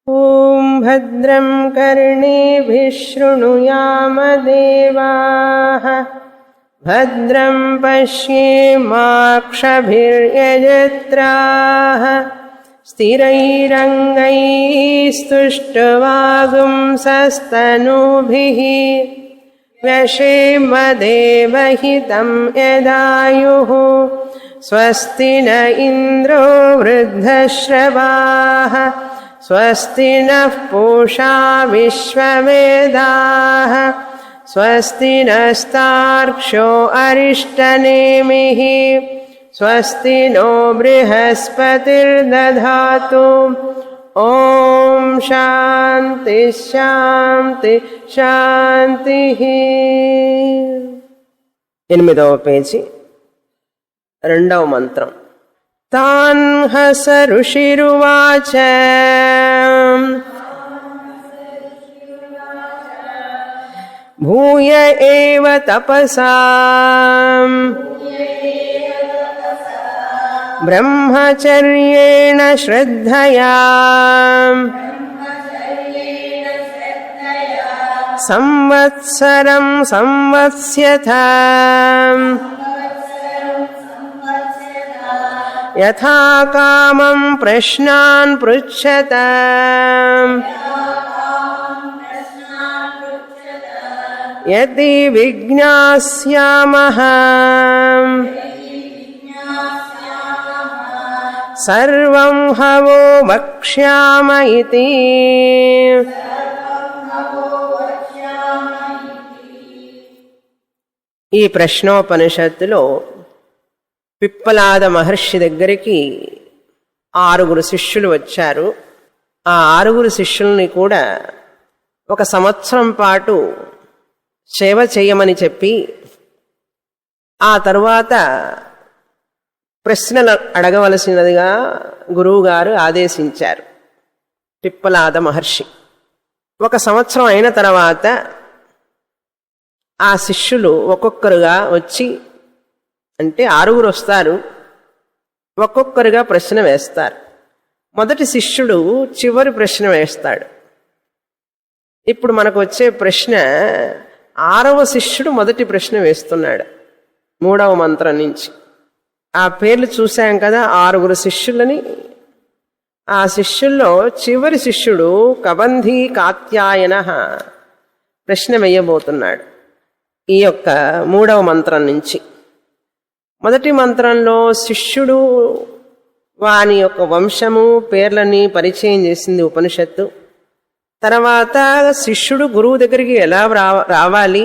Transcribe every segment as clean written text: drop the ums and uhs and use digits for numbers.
ఓం భద్రం కర్ణేభిః శృణుయామదేవాః భద్రం పశ్యేమాక్షభిర్యజత్రాః స్థిరైరంగైస్తుష్టువాగుంసస్తనూభిः వ్యశేమదేవహితం యదాయుః స్వస్తి న ఇంద్రో వృద్ధశ్రవాः స్వస్తి నః పూషా విశ్వవేదాః స్వస్తి నస్తార్క్ష్యో అరిష్టనేమిః స్వస్తి నో బృహస్పతిర్దధాతు ఓం శాంతి శాంతి శాంతి. 8వ పేజీ, 2వ మంత్రం. తాన్ హస ఋషిరువాచ భూయ ఏవ తపసా బ్రహ్మచర్యేణ శ్రద్ధయా సంవత్సరం సంవత్స్యథ యథా కామం ప్రశ్నాన్ పృచ్ఛత యది విజ్ఞాస్యామః సర్వం హవో వక్ష్యామ ఇతి. ఈ ప్రశ్నోపనిషత్తులో పిప్పలాద మహర్షి దగ్గరికి 6 శిష్యులు వచ్చారు. ఆ 6 శిష్యుల్ని కూడా 1 సంవత్సరం పాటు సేవ చేయమని చెప్పి ఆ తరువాత ప్రశ్నలు అడగవలసినదిగా గురువుగారు ఆదేశించారు. పిప్పలాద మహర్షి 1 సంవత్సరం అయిన తర్వాత ఆ శిష్యులు ఒక్కొక్కరుగా వచ్చి, అంటే 6 వస్తారు, ఒక్కొక్కరుగా ప్రశ్న వేస్తారు. మొదటి శిష్యుడు చివరి ప్రశ్న వేస్తాడు. ఇప్పుడు మనకు వచ్చే ప్రశ్న 6వ శిష్యుడు మొదటి ప్రశ్న వేస్తున్నాడు 3వ మంత్రం నుంచి. ఆ పేర్లు చూశాం కదా, 6 శిష్యులని. ఆ శిష్యుల్లో చివరి శిష్యుడు కబంధీ కాత్యాయన ప్రశ్న వేయబోతున్నాడు ఈ యొక్క 3వ మంత్రం నుంచి. మొదటి మంత్రంలో శిష్యుడు వాని యొక్క వంశము పేర్లని పరిచయం చేసింది ఉపనిషత్తు. తర్వాత శిష్యుడు గురువు దగ్గరికి ఎలా రావాలి,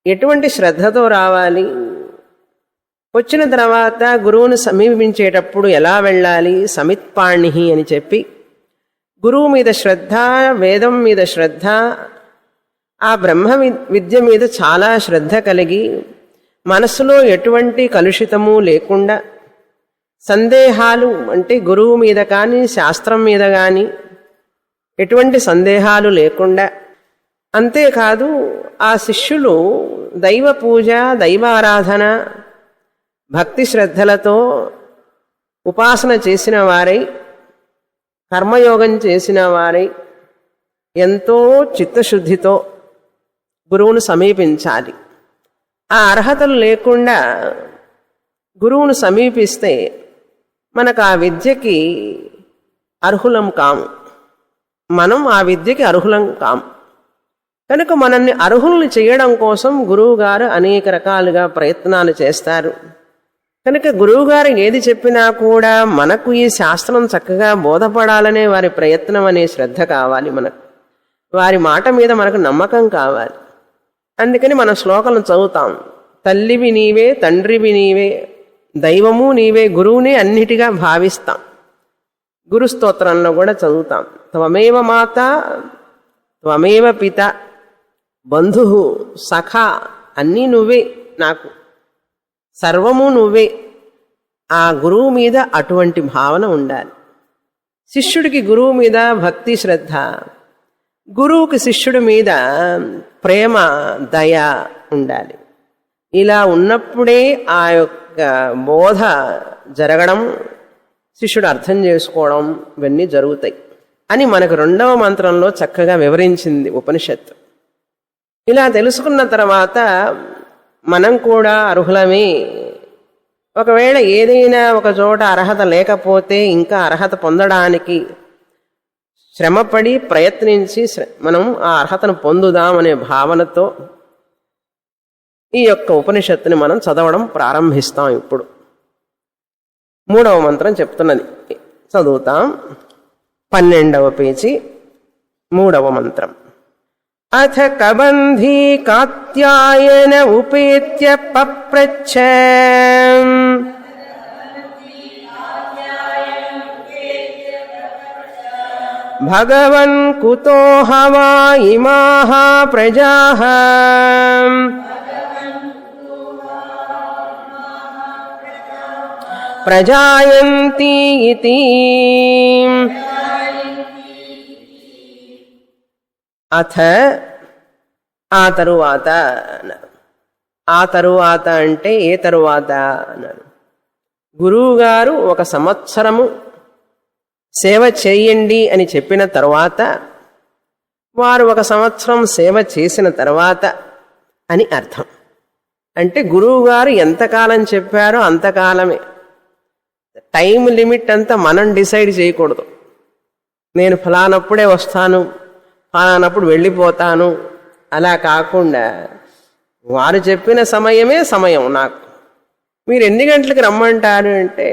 ఎటువంటి శ్రద్ధతో రావాలి, వచ్చిన తర్వాత గురువును సమీపించేటప్పుడు ఎలా వెళ్ళాలి, సమిత్పాణి అని చెప్పి గురువు మీద శ్రద్ధ, వేదం మీద శ్రద్ధ, ఆ బ్రహ్మ విద్య మీద చాలా శ్రద్ధ కలిగి మనసులో ఎటువంటి కలుషితము లేకుండా, సందేహాలు అంటే గురువు మీద కానీ శాస్త్రం మీద కానీ ఎటువంటి సందేహాలు లేకుండా, అంతేకాదు ఆ శిష్యులు దైవ పూజ, దైవారాధన, భక్తి శ్రద్ధలతో ఉపాసన చేసిన వారై, కర్మయోగం చేసిన వారై ఎంతో చిత్తశుద్ధితో గురువును సమీపించాలి. ఆ అర్హతలు లేకుండా గురువును సమీపిస్తే మనకు ఆ విద్యకి అర్హులం కాము, మనం ఆ విద్యకి అర్హులం కాము. కనుక మనల్ని అర్హుల్ని చేయడం కోసం గురువుగారు అనేక రకాలుగా ప్రయత్నాలు చేస్తారు. కనుక గురువుగారు ఏది చెప్పినా కూడా మనకు ఈ శాస్త్రం చక్కగా బోధపడాలనే వారి ప్రయత్నం అనే శ్రద్ధ కావాలి. మనకు వారి మాట మీద మనకు నమ్మకం కావాలి. అందుకని మన శ్లోకాలను చదువుతాం. తల్లివి నీవే, తండ్రివి నీవే, దైవము నీవే, గురువుని అన్నిటిగా భావిస్తాం. గురు స్తోత్రంలో కూడా చదువుతాం. త్వమేవ మాత త్వమేవ పిత, బంధు సఖ అన్నీ నువ్వే, నాకు సర్వము నువ్వే. ఆ గురువు మీద అటువంటి భావన ఉండాలి. శిష్యుడికి గురువు మీద భక్తి శ్రద్ధ, గురువుకి శిష్యుడి మీద ప్రేమ దయ ఉండాలి. ఇలా ఉన్నప్పుడే ఆ యొక్క బోధ జరగడం, శిష్యుడు అర్థం చేసుకోవడం ఇవన్నీ జరుగుతాయి. అని మనకు 2వ మంత్రంలో చక్కగా వివరించింది ఉపనిషత్తు. ఇలా తెలుసుకున్న తర్వాత మనం కూడా అర్హులమే. ఒకవేళ ఏదైనా ఒక చోట అర్హత లేకపోతే ఇంకా అర్హత పొందడానికి శ్రమపడి ప్రయత్నించి మనం ఆ అర్హతను పొందుదామనే భావనతో ఈ యొక్క ఉపనిషత్తుని మనం చదవడం ప్రారంభిస్తాం. ఇప్పుడు 3వ మంత్రం చెప్తున్నది, చదువుతాం. 12వ పేజీ 3వ మంత్రం. అథ కబంధీ కాత్యాయన ఉపేత్య పప్రచ్ఛ భగవన్ కుతో హవా ఇమాః ప్రజాః ప్రజాయంతి ఇతి. అథ ఆ తరువాత అన్నారు. ఆ తరువాత అంటే ఏ తరువాత అన్నారు. గురువుగారు 1 సంవత్సరము సేవ చేయండి అని చెప్పిన తర్వాత, వారు 1 సంవత్సరం సేవ చేసిన తర్వాత అని అర్థం. అంటే గురువుగారు ఎంతకాలం చెప్పారో అంతకాలమే. టైం లిమిట్ అంతా మనం డిసైడ్ చేయకూడదు. నేను ఫలానప్పుడే వస్తాను, ఫలానప్పుడు వెళ్ళిపోతాను, అలా కాకుండా వారు చెప్పిన సమయమే సమయం. నాకు మీరు ఎన్ని గంటలకు రమ్మంటారు అంటే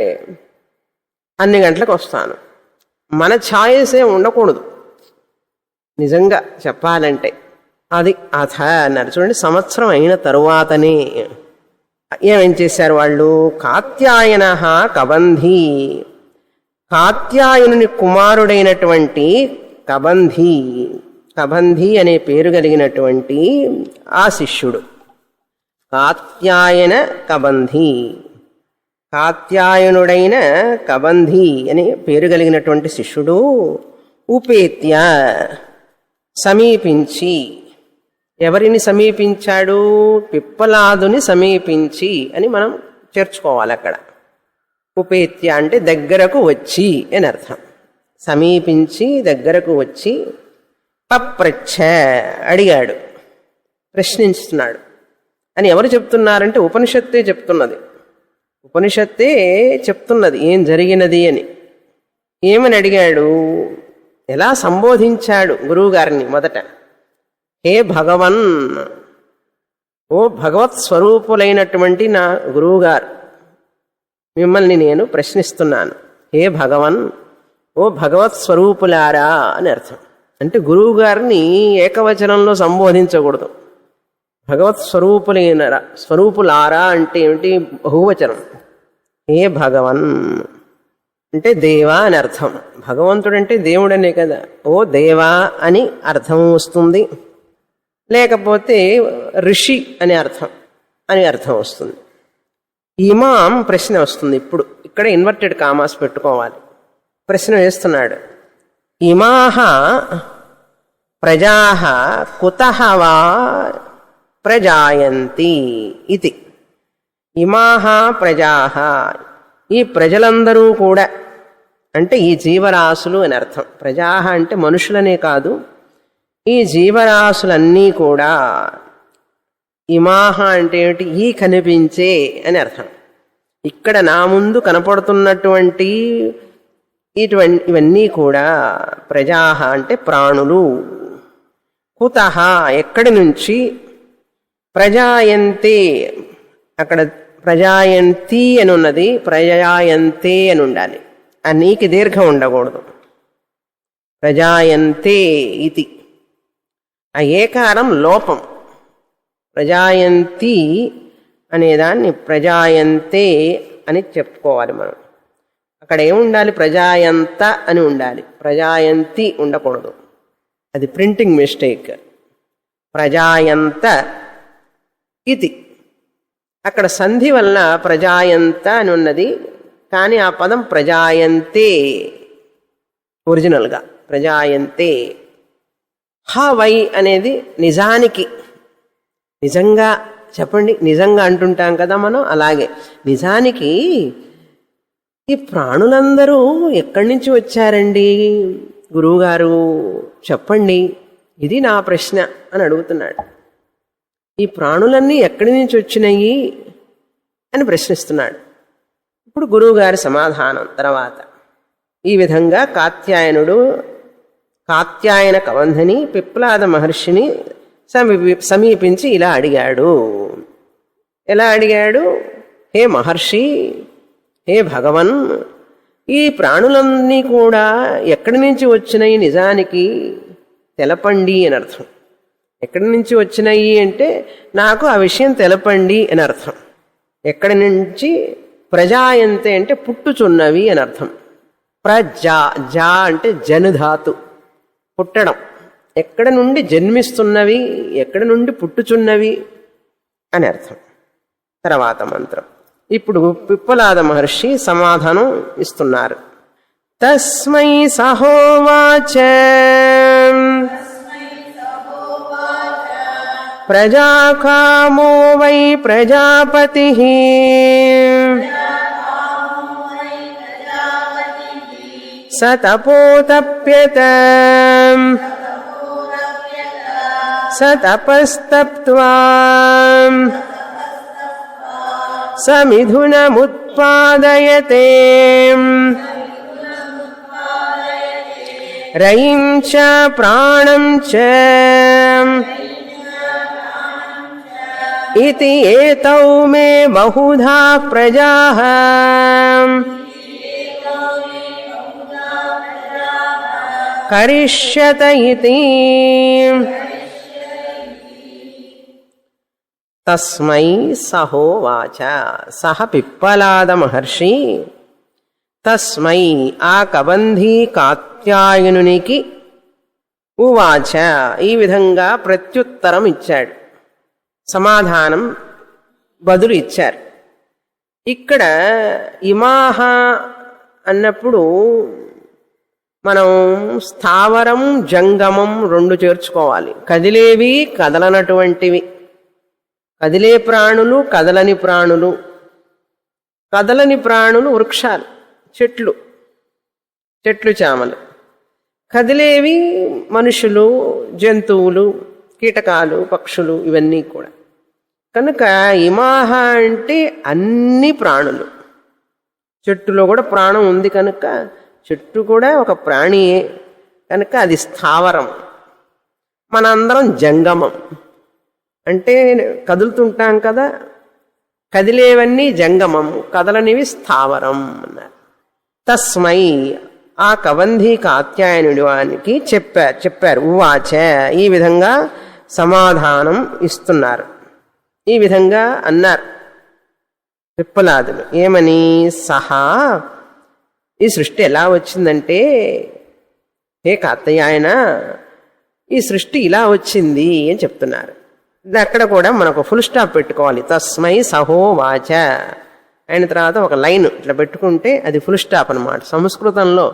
అన్ని గంటలకు వస్తాను. మన ఛాయిసే ఉండకూడదు నిజంగా చెప్పాలంటే. అది అథ అన్నారు. చూడండి, సంవత్సరం అయిన తరువాతనే ఏమేం చేశారు వాళ్ళు. కాత్యాయన కబంధీ, కాత్యాయనుని కుమారుడైనటువంటి కబంధీ, కబంధీ అనే పేరు కలిగినటువంటి ఆ శిష్యుడు, కాత్యాయన కబంధీ, కాత్యాయనుడైన కబంధీ అనే పేరు కలిగినటువంటి శిష్యుడు ఉపేత్య సమీపించి. ఎవరిని సమీపించాడు? పిప్పలాదుని సమీపించి అని మనం చేర్చుకోవాలి అక్కడ. ఉపేత్య అంటే దగ్గరకు వచ్చి అని అర్థం. సమీపించి దగ్గరకు వచ్చి పప్రచ్ఛ అడిగాడు, ప్రశ్నిస్తున్నాడు అని ఎవరు చెప్తున్నారంటే ఉపనిషత్తే చెప్తున్నది. ఉపనిషత్తే చెప్తున్నది ఏం జరిగినది అని. ఏమని అడిగాడు, ఎలా సంబోధించాడు గురువుగారిని. మొదట హే భగవన్, ఓ భగవత్ స్వరూపులైనటువంటి నా గురువుగారు, మిమ్మల్ని నేను ప్రశ్నిస్తున్నాను. హే భగవన్, ఓ భగవత్ స్వరూపులారా అని అర్థం. అంటే గురువుగారిని ఏకవచనంలో సంబోధించకూడదు. భగవత్ స్వరూపులైనరా, స్వరూపులారా అంటే ఏమిటి? బహువచనం. హే భగవన్ అంటే దేవా అని అర్థం. భగవంతుడంటే దేవుడనే కదా. ఓ దేవా అని అర్థం వస్తుంది, లేకపోతే ఋషి అనే అర్థం వస్తుంది. ఇమాం ప్రశ్న వస్తుంది. ఇప్పుడు ఇక్కడ ఇన్వర్టెడ్ కామాస్ పెట్టుకోవాలి. ప్రశ్న వేస్తున్నాడు. ఇమాహ ప్రజాః కుతః వా ప్రజాయంతి ఇది. ఇమాహ ప్రజాః, ఈ ప్రజలందరూ కూడా అంటే ఈ జీవరాశులు అని అర్థం. ప్రజాః అంటే మనుషులనే కాదు, ఈ జీవరాశులన్నీ కూడా. ఇమాహ అంటే ఏమిటి? ఈ కనిపించే అని అర్థం. ఇక్కడ నా ముందు కనపడుతున్నటువంటి ఇవన్నీ కూడా ప్రజాః అంటే ప్రాణులు. కుతః ఎక్కడి నుంచి? ప్రజాయంతే, అక్కడ ప్రజాయంతి అని ఉన్నది, ప్రజాయంతే అని ఉండాలి. ఆ నీకి దీర్ఘం ఉండకూడదు. ప్రజాయంతే ఇది. ఆ ఏకారం లోపం. ప్రజాయంతి అనేదాన్ని ప్రజాయంతే అని చెప్పుకోవాలి మనం. అక్కడ ఏముండాలి? ప్రజాయంత అని ఉండాలి, ప్రజాయంతి ఉండకూడదు. అది ప్రింటింగ్ మిస్టేక్. ప్రజాయంత ఇది. అక్కడ సంధి వలన ప్రజాయంత అని ఉన్నది, కానీ ఆ పదం ప్రజాయంతే ఒరిజినల్గా. ప్రజాయంతే. హ వై అనేది నిజానికి, నిజంగా చెప్పండి, నిజంగా అంటుంటాం కదా మనం. అలాగే నిజానికి ఈ ప్రాణులందరూ ఎక్కడి నుంచి వచ్చారండి గురువుగారు చెప్పండి, ఇది నా ప్రశ్న అని అడుగుతున్నాడు. ఈ ప్రాణులన్నీ ఎక్కడి నుంచి వచ్చినాయి అని ప్రశ్నిస్తున్నాడు. ఇప్పుడు గురువుగారి సమాధానం తర్వాత ఈ విధంగా కాత్యాయన కబంధిని పిప్లాద మహర్షిని సమీపించి ఇలా అడిగాడు. ఎలా అడిగాడు? హే మహర్షి, హే భగవన్, ఈ ప్రాణులన్నీ కూడా ఎక్కడి నుంచి వచ్చినాయి నిజానికి తెలపండి అని అర్థం. ఎక్కడి నుంచి వచ్చినాయి అంటే నాకు ఆ విషయం తెలపండి అని అర్థం. ఎక్కడి నుంచి? ప్రజాయంతే అంటే పుట్టుచున్నవి అని అర్థం. జా అంటే జనుధాతు, పుట్టడం. ఎక్కడి నుండి జన్మిస్తున్నవి, ఎక్కడి నుండి పుట్టుచున్నవి అని అర్థం. తర్వాత మంత్రం ఇప్పుడు పిప్పలాద మహర్షి సమాధానం ఇస్తున్నారు. తస్మై సహోవాచ ప్రజాకామో వై ప్రజాపతి స తపోతప్యత స తపస్తప్త్వా స మిథునముత్పాదయతే రయిం చ ప్రాణం చ ఇతి ఏతౌ మే బహుధా ప్రజాః కరిష్యత ఇతి. తస్మై సహోవాచ, సహ పిప్పలాద మహర్షి తస్మై ఆ కబంధీ కాత్యాయనునికి ఉవాచ ఈ విధంగా ప్రత్యుత్తరం ఇచ్చాడు, సమాధానం బదులు ఇచ్చారు. ఇక్కడ ఇమాహ అన్నప్పుడు మనం స్థావరం జంగమం రెండు చేర్చుకోవాలి. కదిలేవి, కదలనటువంటివి. కదిలే ప్రాణులు, కదలని ప్రాణులు. కదలని ప్రాణులు వృక్షాలు, చెట్లు చేమలు. కదిలేవి మనుషులు, జంతువులు, కీటకాలు, పక్షులు, ఇవన్నీ కూడా. కనుక ఇమాహ అంటే అన్ని ప్రాణులు. చెట్టులో కూడా ప్రాణం ఉంది కనుక చెట్టు కూడా ఒక ప్రాణియే కనుక అది స్థావరం. మనందరం జంగమం అంటే కదులుతుంటాం కదా, కదిలేవన్నీ జంగమం, కదలనివి స్థావరం అన్నారు. తస్మై ఆ కబంధీ కాత్యాయనుడి వానికి చెప్పారు. ఉవాచ ఈ విధంగా సమాధానం ఇస్తున్నారు. ఈ విధంగా అన్నారు పిప్పలాదులు. ఏమని? సహా ఈ సృష్టి ఎలా వచ్చిందంటే, హే కాత్యాయన ఈ సృష్టి ఇలా వచ్చింది అని చెప్తున్నారు. అక్కడ కూడా మనకు ఫుల్ స్టాప్ పెట్టుకోవాలి. తస్మై సహోవాచ అయిన తర్వాత ఒక లైన్ ఇట్లా పెట్టుకుంటే అది ఫుల్ స్టాప్ అన్నమాట. సంస్కృతంలో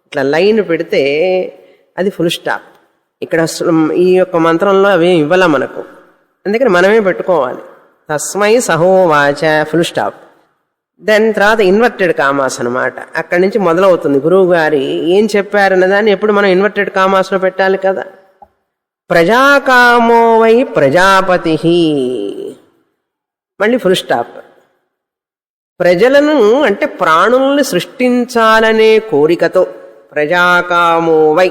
ఇట్లా లైన్ పెడితే అది ఫుల్ స్టాప్. ఇక్కడ ఈ యొక్క మంత్రంలో అవి ఇవ్వాల మనకు, అందుకని మనమే పెట్టుకోవాలి. తస్మై సహోవాచ ఫుల్ స్టాప్. దాని తర్వాత ఇన్వర్టెడ్ కామాస్ అనమాట. అక్కడి నుంచి మొదలవుతుంది. గురువు గారి ఏం చెప్పారన్న దాన్ని ఎప్పుడు మనం ఇన్వర్టెడ్ కామాస్లో పెట్టాలి కదా. ప్రజాకామో వై ప్రజాపతి, మళ్ళీ ఫుల్ స్టాప్. ప్రజలను అంటే ప్రాణుల్ని సృష్టించాలనే కోరికతో ప్రజాకామో వై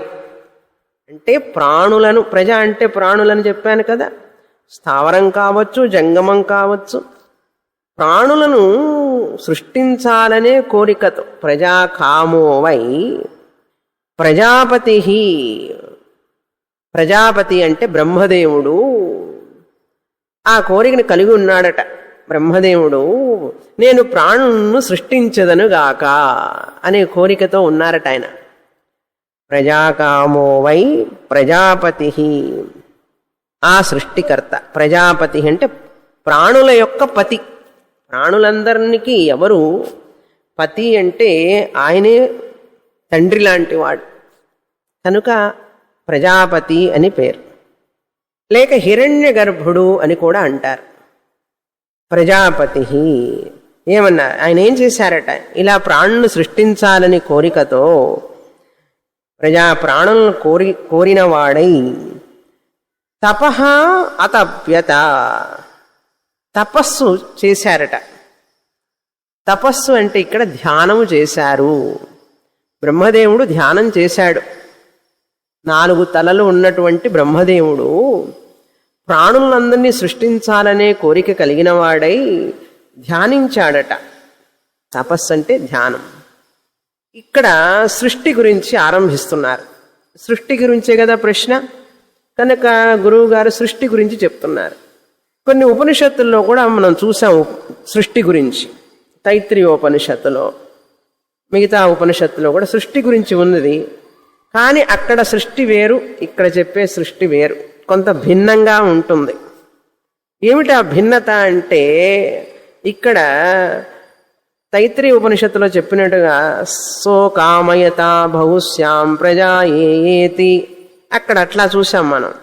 అంటే ప్రాణులను, ప్రజ అంటే ప్రాణులను చెప్పాను కదా, స్థావరం కావచ్చు, జంగమం కావచ్చు, ప్రాణులను సృష్టించాలనే కోరికతో ప్రజాకామో వై ప్రజాపతి. ప్రజాపతి అంటే బ్రహ్మదేవుడు ఆ కోరికను కలిగి ఉన్నాడట. బ్రహ్మదేవుడు నేను ప్రాణులను సృష్టించదనుగాక అనే కోరికతో ఉన్నారట ఆయన. ప్రజాకామో వై ప్రజాపతి, ఆ సృష్టికర్త. ప్రజాపతి అంటే ప్రాణుల యొక్క పతి. ప్రాణులందరికీ ఎవరు పతి అంటే ఆయనే తండ్రి లాంటి వాడు కనుక ప్రజాపతి అని పేరు. లేక హిరణ్య గర్భుడు అని కూడా అంటారు. ప్రజాపతి ఏమన్నా ఆయన ఏం చేశారట, ఇలా ప్రాణులను సృష్టించాలని కోరికతో ప్రాణులను కోరినవాడై తపః అతప్యత, తపస్సు చేశారట. తపస్సు అంటే ఇక్కడ ధ్యానము చేశారు. బ్రహ్మదేవుడు ధ్యానం చేశాడు. 4 తలలు ఉన్నటువంటి బ్రహ్మదేవుడు ప్రాణులందరినీ సృష్టించాలనే కోరిక కలిగిన వాడై ధ్యానించాడట. తపస్సు అంటే ధ్యానం. ఇక్కడ సృష్టి గురించి ఆరంభిస్తున్నారు. సృష్టి గురించే కదా ప్రశ్న, కనుక గురువు గారు సృష్టి గురించి చెప్తున్నారు. కొన్ని ఉపనిషత్తుల్లో కూడా మనం చూసాము సృష్టి గురించి. తైత్రీయోపనిషత్తులో, మిగతా ఉపనిషత్తులో కూడా సృష్టి గురించి ఉన్నది. కానీ అక్కడ సృష్టి వేరు, ఇక్కడ చెప్పే సృష్టి వేరు, కొంత భిన్నంగా ఉంటుంది. ఏమిటి ఆ భిన్నత అంటే, ఇక్కడ తైత్రీయ ఉపనిషత్తులో చెప్పినట్టుగా సో కామయత బహుశ్యాం ప్రజా ఏతి, అక్కడ అట్లా చూసాం మనం.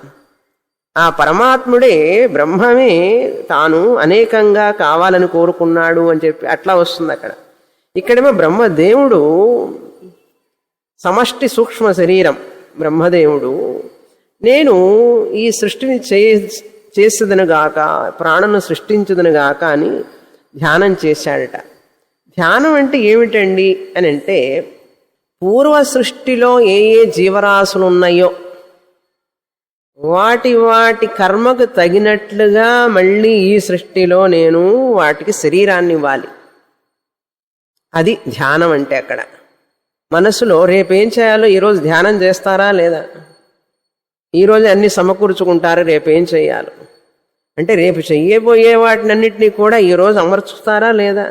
ఆ పరమాత్ముడే, బ్రహ్మమే తాను అనేకంగా కావాలని కోరుకున్నాడు అని చెప్పి అట్లా వస్తుంది అక్కడ. ఇక్కడేమో బ్రహ్మదేవుడు సమష్టి సూక్ష్మ శరీరం. బ్రహ్మదేవుడు నేను ఈ సృష్టిని చేసేదనుగాక, ప్రాణను సృష్టించదనుగాక అని ధ్యానం చేశాడట. ధ్యానం అంటే ఏమిటండి అని అంటే, పూర్వ సృష్టిలో ఏ ఏ జీవరాశులు ఉన్నాయో వాటి వాటి కర్మకు తగినట్లుగా మళ్ళీ ఈ సృష్టిలో నేను వాటికి శరీరాన్ని ఇవ్వాలి. అది ధ్యానం అంటే. అక్కడ మనసులో రేపేం చేయాలో ఈరోజు ధ్యానం చేస్తారా లేదా, ఈరోజు అన్ని సమకూర్చుకుంటారు రేపేం చేయాలో అంటే, రేపు చెయ్యబోయే వాటినన్నింటినీ కూడా ఈరోజు అమర్చుతారా లేదా,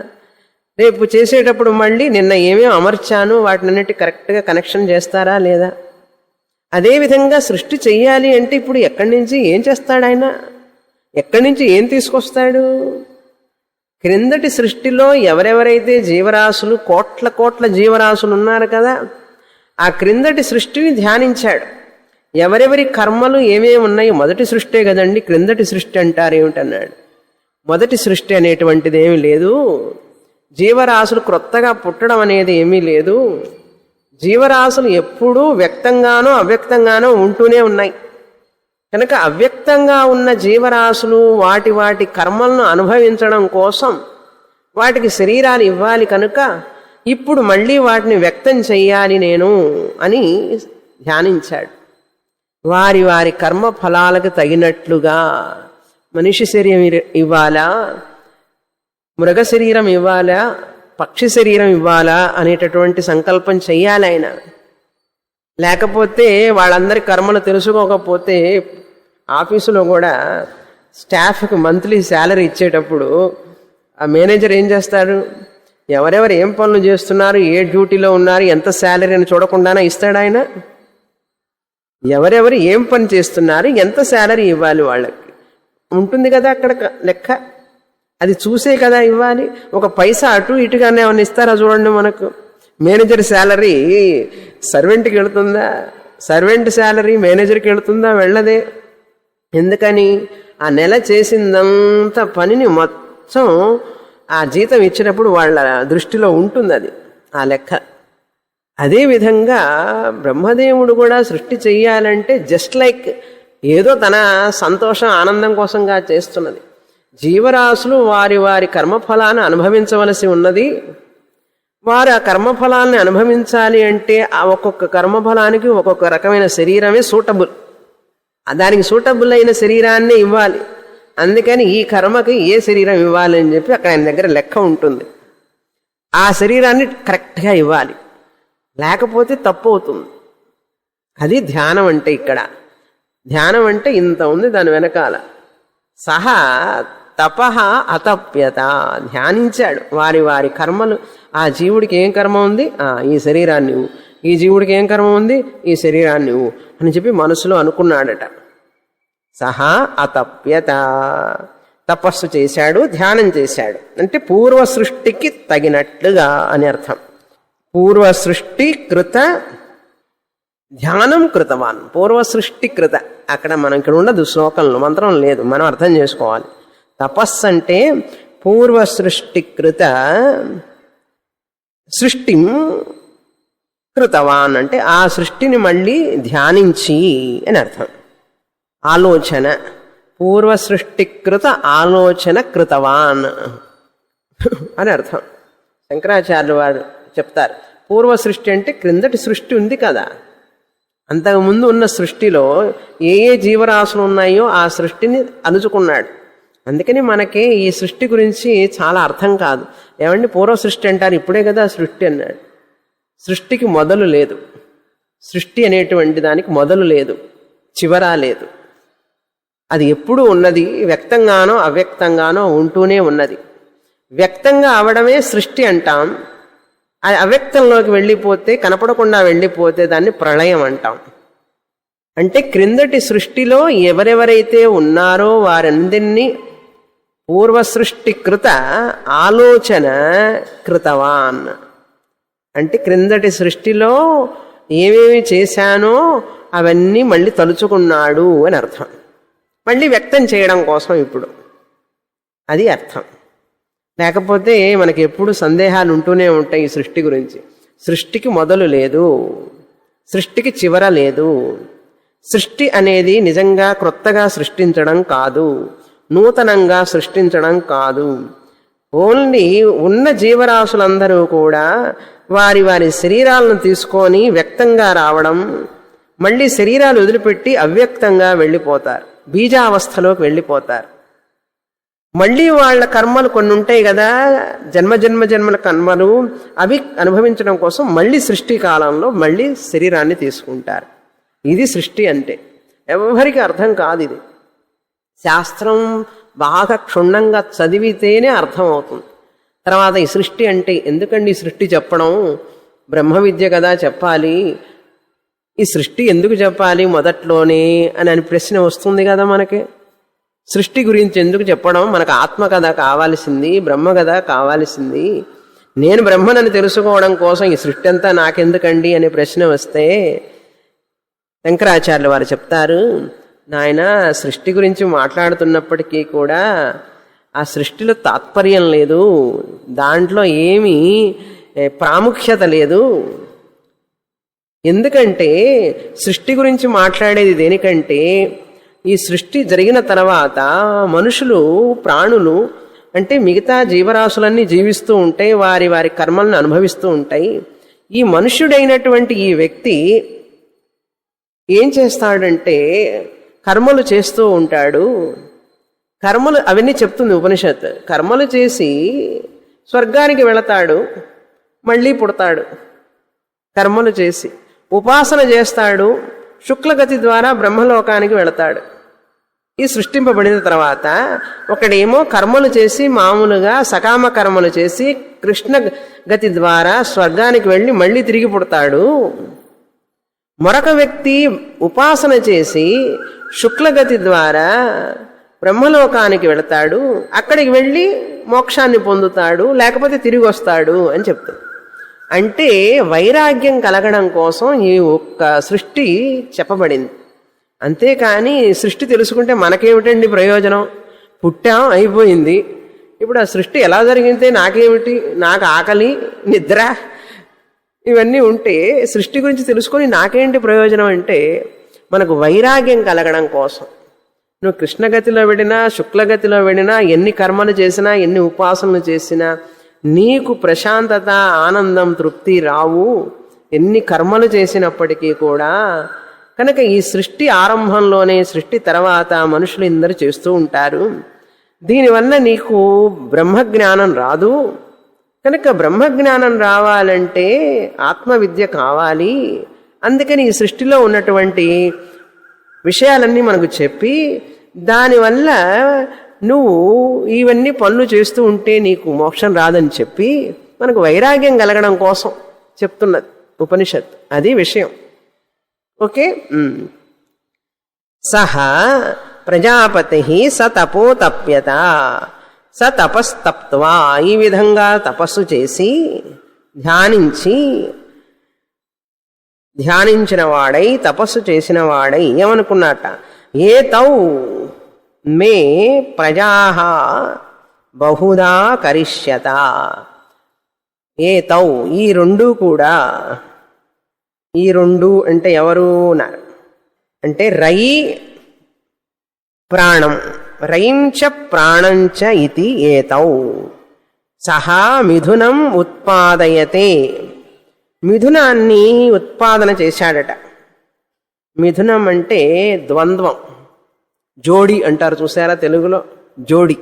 రేపు చేసేటప్పుడు మళ్ళీ నిన్న ఏమేమి అమర్చాను వాటినన్నిటి కరెక్ట్గా కనెక్షన్ చేస్తారా లేదా. అదేవిధంగా సృష్టి చెయ్యాలి అంటే ఇప్పుడు ఎక్కడి నుంచి ఏం చేస్తాడు ఆయన, ఎక్కడి నుంచి ఏం తీసుకొస్తాడు. క్రిందటి సృష్టిలో ఎవరెవరైతే జీవరాశులు, కోట్ల కోట్ల జీవరాశులు ఉన్నారు కదా, ఆ క్రిందటి సృష్టిని ధ్యానించాడు. ఎవరెవరి కర్మలు ఏమేమి ఉన్నాయో, మొదటి సృష్టే కదండి క్రిందటి సృష్టి అంటారు. ఏమిటన్నాడు, మొదటి సృష్టి అనేటువంటిది ఏమీ లేదు. జీవరాశులు క్రొత్తగా పుట్టడం అనేది ఏమీ లేదు. జీవరాశులు ఎప్పుడూ వ్యక్తంగానో అవ్యక్తంగానో ఉంటూనే ఉన్నాయి. కనుక అవ్యక్తంగా ఉన్న జీవరాశులు వాటి వాటి కర్మలను అనుభవించడం కోసం వాటికి శరీరాలు ఇవ్వాలి. కనుక ఇప్పుడు మళ్ళీ వాటిని వ్యక్తం చెయ్యాలి నేను అని ధ్యానించాడు. వారి వారి కర్మ ఫలాలకు తగినట్లుగా మనిషి శరీరం ఇవ్వాలా, మృగ శరీరం ఇవ్వాలా, పక్షి శరీరం ఇవ్వాలా అనేటటువంటి సంకల్పం చెయ్యాలి ఆయన. లేకపోతే వాళ్ళందరి కర్మలు తెలుసుకోకపోతే ఆఫీసులో కూడా స్టాఫ్కి మంత్లీ శాలరీ ఇచ్చేటప్పుడు ఆ మేనేజర్ ఏం చేస్తాడు, ఎవరెవరు ఏం పనులు చేస్తున్నారు, ఏ డ్యూటీలో ఉన్నారు, ఎంత శాలరీ అని చూడకుండానే ఇస్తాడు ఆయన. ఎవరెవరు ఏం పని చేస్తున్నారు, ఎంత శాలరీ ఇవ్వాలి వాళ్ళకి ఉంటుంది కదా అక్కడ లెక్క. అది చూసే కదా ఇవ్వాలి. ఒక పైసా అటు ఇటుగానే ఏమన్నా ఇస్తారా చూడండి. మనకు మేనేజర్ శాలరీ సర్వెంట్కి వెళుతుందా, సర్వెంట్ శాలరీ మేనేజర్కి వెళుతుందా, వెళ్ళదే. ఎందుకని, ఆ నెల చేసిందంత పనిని మొత్తం ఆ జీతం ఇచ్చినప్పుడు వాళ్ళ దృష్టిలో ఉంటుంది అది ఆ లెక్క. అదేవిధంగా బ్రహ్మదేవుడు కూడా సృష్టి చెయ్యాలంటే జస్ట్ లైక్ ఏదో తన సంతోషం ఆనందం కోసంగా చేస్తున్నది. జీవరాశులు వారి వారి కర్మఫలాన్ని అనుభవించవలసి ఉన్నది. వారు ఆ కర్మఫలాన్ని అనుభవించాలి అంటే ఆ ఒక్కొక్క కర్మఫలానికి ఒక్కొక్క రకమైన శరీరమే సూటబుల్. దానికి సూటబుల్ అయిన శరీరాన్ని ఇవ్వాలి. అందుకని ఈ కర్మకి ఏ శరీరం ఇవ్వాలి అని చెప్పి అక్కడ ఆయన దగ్గర లెక్క ఉంటుంది. ఆ శరీరాన్ని కరెక్ట్గా ఇవ్వాలి, లేకపోతే తప్పు అవుతుంది. అది ధ్యానం అంటే. ఇక్కడ ధ్యానం అంటే ఇంత ఉంది దాని వెనకాల. సహా తపః అతప్యత, ధ్యానించాడు వారి వారి కర్మలు. ఆ జీవుడికి ఏం కర్మ ఉంది, ఈ శరీరాన్ని ఇవ్వు, ఈ జీవుడికి ఏం కర్మ ఉంది, ఈ శరీరాన్ని ఇవ్వు అని చెప్పి మనసులో అనుకున్నాడట. సహా అతప్యత, తపస్సు చేశాడు, ధ్యానం చేశాడు. అంటే పూర్వ సృష్టికి తగినట్లుగా అని అర్థం. పూర్వ సృష్టి కృత ధ్యానం కృతవాన్. పూర్వ సృష్టి కృత, అక్కడ మనం ఇక్కడ ఉండదు శ్లోకంలో, మంత్రం లేదు, మనం అర్థం చేసుకోవాలి. తపస్సు అంటే పూర్వ సృష్టి కృత సృష్టిం కృతవాన్ అంటే ఆ సృష్టిని మళ్ళీ ధ్యానించి అని అర్థం. ఆలోచన, పూర్వ సృష్టికృత ఆలోచన కృతవాన్ అని అర్థం. శంకరాచార్యులు వారు చెప్తారు, పూర్వ సృష్టి అంటే క్రిందటి సృష్టి ఉంది కదా, అంతకుముందు ఉన్న సృష్టిలో ఏ ఏ జీవరాశులు ఉన్నాయో ఆ సృష్టిని అలుచుకున్నాడు. అందుకని మనకి ఈ సృష్టి గురించి చాలా అర్థం కాదు. ఏమండి పూర్వ సృష్టి అంటారు, ఇప్పుడే కదా సృష్టి అన్నాడు. సృష్టికి మొదలు లేదు. సృష్టి అనేటువంటి దానికి మొదలు లేదు, చివర లేదు. అది ఎప్పుడూ ఉన్నది, వ్యక్తంగానో అవ్యక్తంగానో ఉంటూనే ఉన్నది. వ్యక్తంగా అవడమే సృష్టి అంటాం. అది అవ్యక్తంలోకి వెళ్ళిపోతే, కనపడకుండా వెళ్ళిపోతే దాన్ని ప్రళయం అంటాం. అంటే క్రిందటి సృష్టిలో ఎవరెవరైతే ఉన్నారో వారందరినీ పూర్వ సృష్టికృత ఆలోచన కృతవాన్ అంటే క్రిందటి సృష్టిలో ఏమేమి చేశానో అవన్నీ మళ్ళీ తలుచుకున్నాడు అని అర్థం. మళ్ళీ వ్యక్తం చేయడం కోసం ఇప్పుడు అది అర్థం. లేకపోతే మనకి ఎప్పుడు సందేహాలు ఉంటూనే ఉంటాయి ఈ సృష్టి గురించి. సృష్టికి మొదలు లేదు, సృష్టికి చివర లేదు. సృష్టి అనేది నిజంగా క్రొత్తగా సృష్టించడం కాదు, నూతనంగా సృష్టించడం కాదు. ఓన్లీ ఉన్న జీవరాశులందరూ కూడా వారి వారి శరీరాలను తీసుకొని వ్యక్తంగా రావడం, మళ్ళీ శరీరాలు వదిలిపెట్టి అవ్యక్తంగా వెళ్ళిపోతారు, బీజావస్థలోకి వెళ్ళిపోతారు. మళ్ళీ వాళ్ళ కర్మలు కొన్ని ఉంటాయి కదా, జన్మల కర్మలు, అవి అనుభవించడం కోసం మళ్ళీ సృష్టి కాలంలో మళ్ళీ శరీరాన్ని తీసుకుంటారు. ఇది సృష్టి అంటే. ఎవరికి అర్థం కాదు ఇది. శాస్త్రం బాగా క్షుణ్ణంగా చదివితేనే అర్థమవుతుంది. తర్వాత ఈ సృష్టి అంటే ఎందుకండి ఈ సృష్టి చెప్పడం, బ్రహ్మ విద్య కదా చెప్పాలి, ఈ సృష్టి ఎందుకు చెప్పాలి మొదట్లోనే అని ప్రశ్న వస్తుంది కదా మనకి. సృష్టి గురించి ఎందుకు చెప్పడం, మనకు ఆత్మ కదా కావాల్సింది, బ్రహ్మ కదా కావాల్సింది. నేను బ్రహ్మనని తెలుసుకోవడం కోసం ఈ సృష్టి అంతా నాకెందుకండి అనే ప్రశ్న వస్తే శంకరాచార్యులు వారు చెప్తారు, నాయన సృష్టి గురించి మాట్లాడుతున్నప్పటికీ కూడా ఆ సృష్టిలో తాత్పర్యం లేదు, దాంట్లో ఏమీ ప్రాముఖ్యత లేదు. ఎందుకంటే సృష్టి గురించి మాట్లాడేది దేనికంటే, ఈ సృష్టి జరిగిన తర్వాత మనుషులు, ప్రాణులు అంటే మిగతా జీవరాశులన్నీ జీవిస్తూ ఉంటాయి, వారి వారి కర్మలను అనుభవిస్తూ ఉంటాయి. ఈ మనుష్యుడైనటువంటి ఈ వ్యక్తి ఏం చేస్తాడంటే కర్మలు చేస్తూ ఉంటాడు. కర్మలు అవన్నీ చెప్తుంది ఉపనిషత్. కర్మలు చేసి స్వర్గానికి వెళతాడు, మళ్ళీ పుడతాడు. కర్మలు చేసి ఉపాసన చేస్తాడు, శుక్లగతి ద్వారా బ్రహ్మలోకానికి వెళతాడు. ఈ సృష్టింపబడిన తర్వాత ఒకడేమో కర్మలు చేసి మామూలుగా సకామ కర్మలు చేసి కృష్ణ గతి ద్వారా స్వర్గానికి వెళ్ళి మళ్ళీ తిరిగి పుడతాడు. మరొక వ్యక్తి ఉపాసన చేసి శుక్లగతి ద్వారా బ్రహ్మలోకానికి వెళతాడు, అక్కడికి వెళ్ళి మోక్షాన్ని పొందుతాడు, లేకపోతే తిరిగి వస్తాడు అని చెప్తాడు. అంటే వైరాగ్యం కలగడం కోసం ఈ ఒక్క సృష్టి చెప్పబడింది. అంతేకాని సృష్టి తెలుసుకుంటే మనకేమిటండి ప్రయోజనం? పుట్టాం, అయిపోయింది. ఇప్పుడు ఆ సృష్టి ఎలా జరిగితే నాకేమిటి? నాకు ఆకలి, నిద్ర ఇవన్నీ ఉంటే సృష్టి గురించి తెలుసుకొని నాకేంటి ప్రయోజనం అంటే మనకు వైరాగ్యం కలగడం కోసం. నువ్వు కృష్ణగతిలో వెళ్ళినా శుక్లగతిలో వెళ్ళినా, ఎన్ని కర్మలు చేసినా, ఎన్ని ఉపాసనలు చేసినా నీకు ప్రశాంతత, ఆనందం, తృప్తి రావు, ఎన్ని కర్మలు చేసినప్పటికీ కూడా. కనుక ఈ సృష్టి ఆరంభంలోనే, సృష్టి తర్వాత మనుషులు ఇందరూ చేస్తూ ఉంటారు. దీనివల్ల నీకు బ్రహ్మజ్ఞానం రాదు. కనుక బ్రహ్మజ్ఞానం రావాలంటే ఆత్మవిద్య కావాలి. అందుకని ఈ సృష్టిలో ఉన్నటువంటి విషయాలన్నీ మనకు చెప్పి, దానివల్ల నువ్వు ఇవన్నీ పనులు చేస్తూ ఉంటే నీకు మోక్షం రాదని చెప్పి మనకు వైరాగ్యం కలగడం కోసం చెప్తున్నది ఉపనిషత్. అది విషయం. ఓకే. సహ ప్రజాపతి స తపోతప్యత స తపస్తప్త్వా, ఈ విధంగా తపస్సు చేసి ధ్యానించిన వాడై, తపస్సు చేసిన వాడై ఏమనుకున్నట, ఏ తౌ మే ప్రజాః బహుదా కరిష్యత. ఏ తౌ, ఈ రెండూ కూడా, ఈ రెండు అంటే ఎవరు అన్నారు అంటే రయి ప్రాణం, రయించ ప్రాణంచ ఇతి ఏతౌ సహా మిథునం ఉత్పాదయతే. మిథునాన్ని ఉత్పాదన చేశాడట. మిథునం అంటే ద్వంద్వం, జోడి అంటారు చూసారా తెలుగులో, జోడి.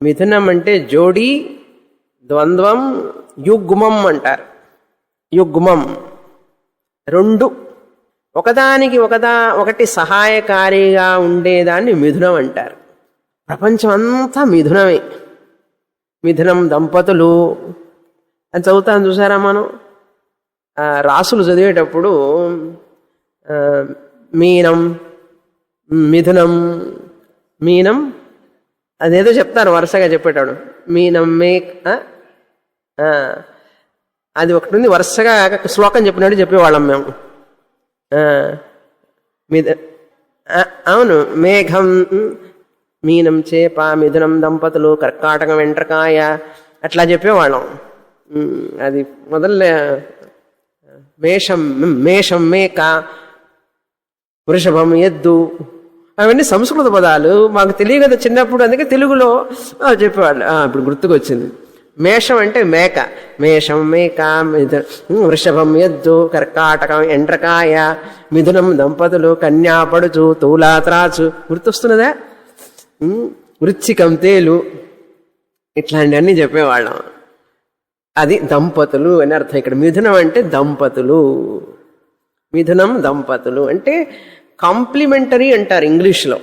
మిథునం అంటే జోడి, ద్వంద్వం, యుగ్మం అంటారు. యుగ్మం రెండు ఒకదానికి ఒకటి సహాయకారిగా ఉండేదాన్ని మిథునం అంటారు. ప్రపంచం అంతా మిథునమే. మిథునం దంపతులు అని చదువుతాను చూసారా మనం రాసులు చదివేటప్పుడు మీనం, మిథునం, మీనం అదేదో చెప్తారు వరుసగా చెప్పేటాడు. మీనం అది ఒకటి ఉంది వరుసగా శ్లోకం చెప్పినట్టు చెప్పేవాళ్ళం మేము. అవును, మేఘం, మీనం చేప, మిథునం దంపతులు, కర్కాటకం వెంట్రకాయ అట్లా చెప్పేవాళ్ళం. అది మొదలు మేషం మేక, వృషభం ఎద్దు, అవన్నీ సంస్కృత పదాలు మాకు తెలియదు కదా చిన్నప్పుడు, అందుకే తెలుగులో చెప్పేవాళ్ళు. ఇప్పుడు గుర్తుకొచ్చింది. మేషం అంటే మేక, మేషం మేక, వృషభం ఎద్దు, కర్కాటకం ఎండ్రకాయ, మిథునం దంపతులు, కన్యా పడుచు, తూలా త్రాచు, గుర్తొస్తున్నదా? వృచ్చికం తేలు, ఇట్లాంటివన్నీ చెప్పేవాళ్ళం. అది దంపతులు అని అర్థం. ఇక్కడ మిథునం అంటే దంపతులు. మిథునం దంపతులు అంటే కాంప్లిమెంటరీ అంటారు ఇంగ్లీష్లో.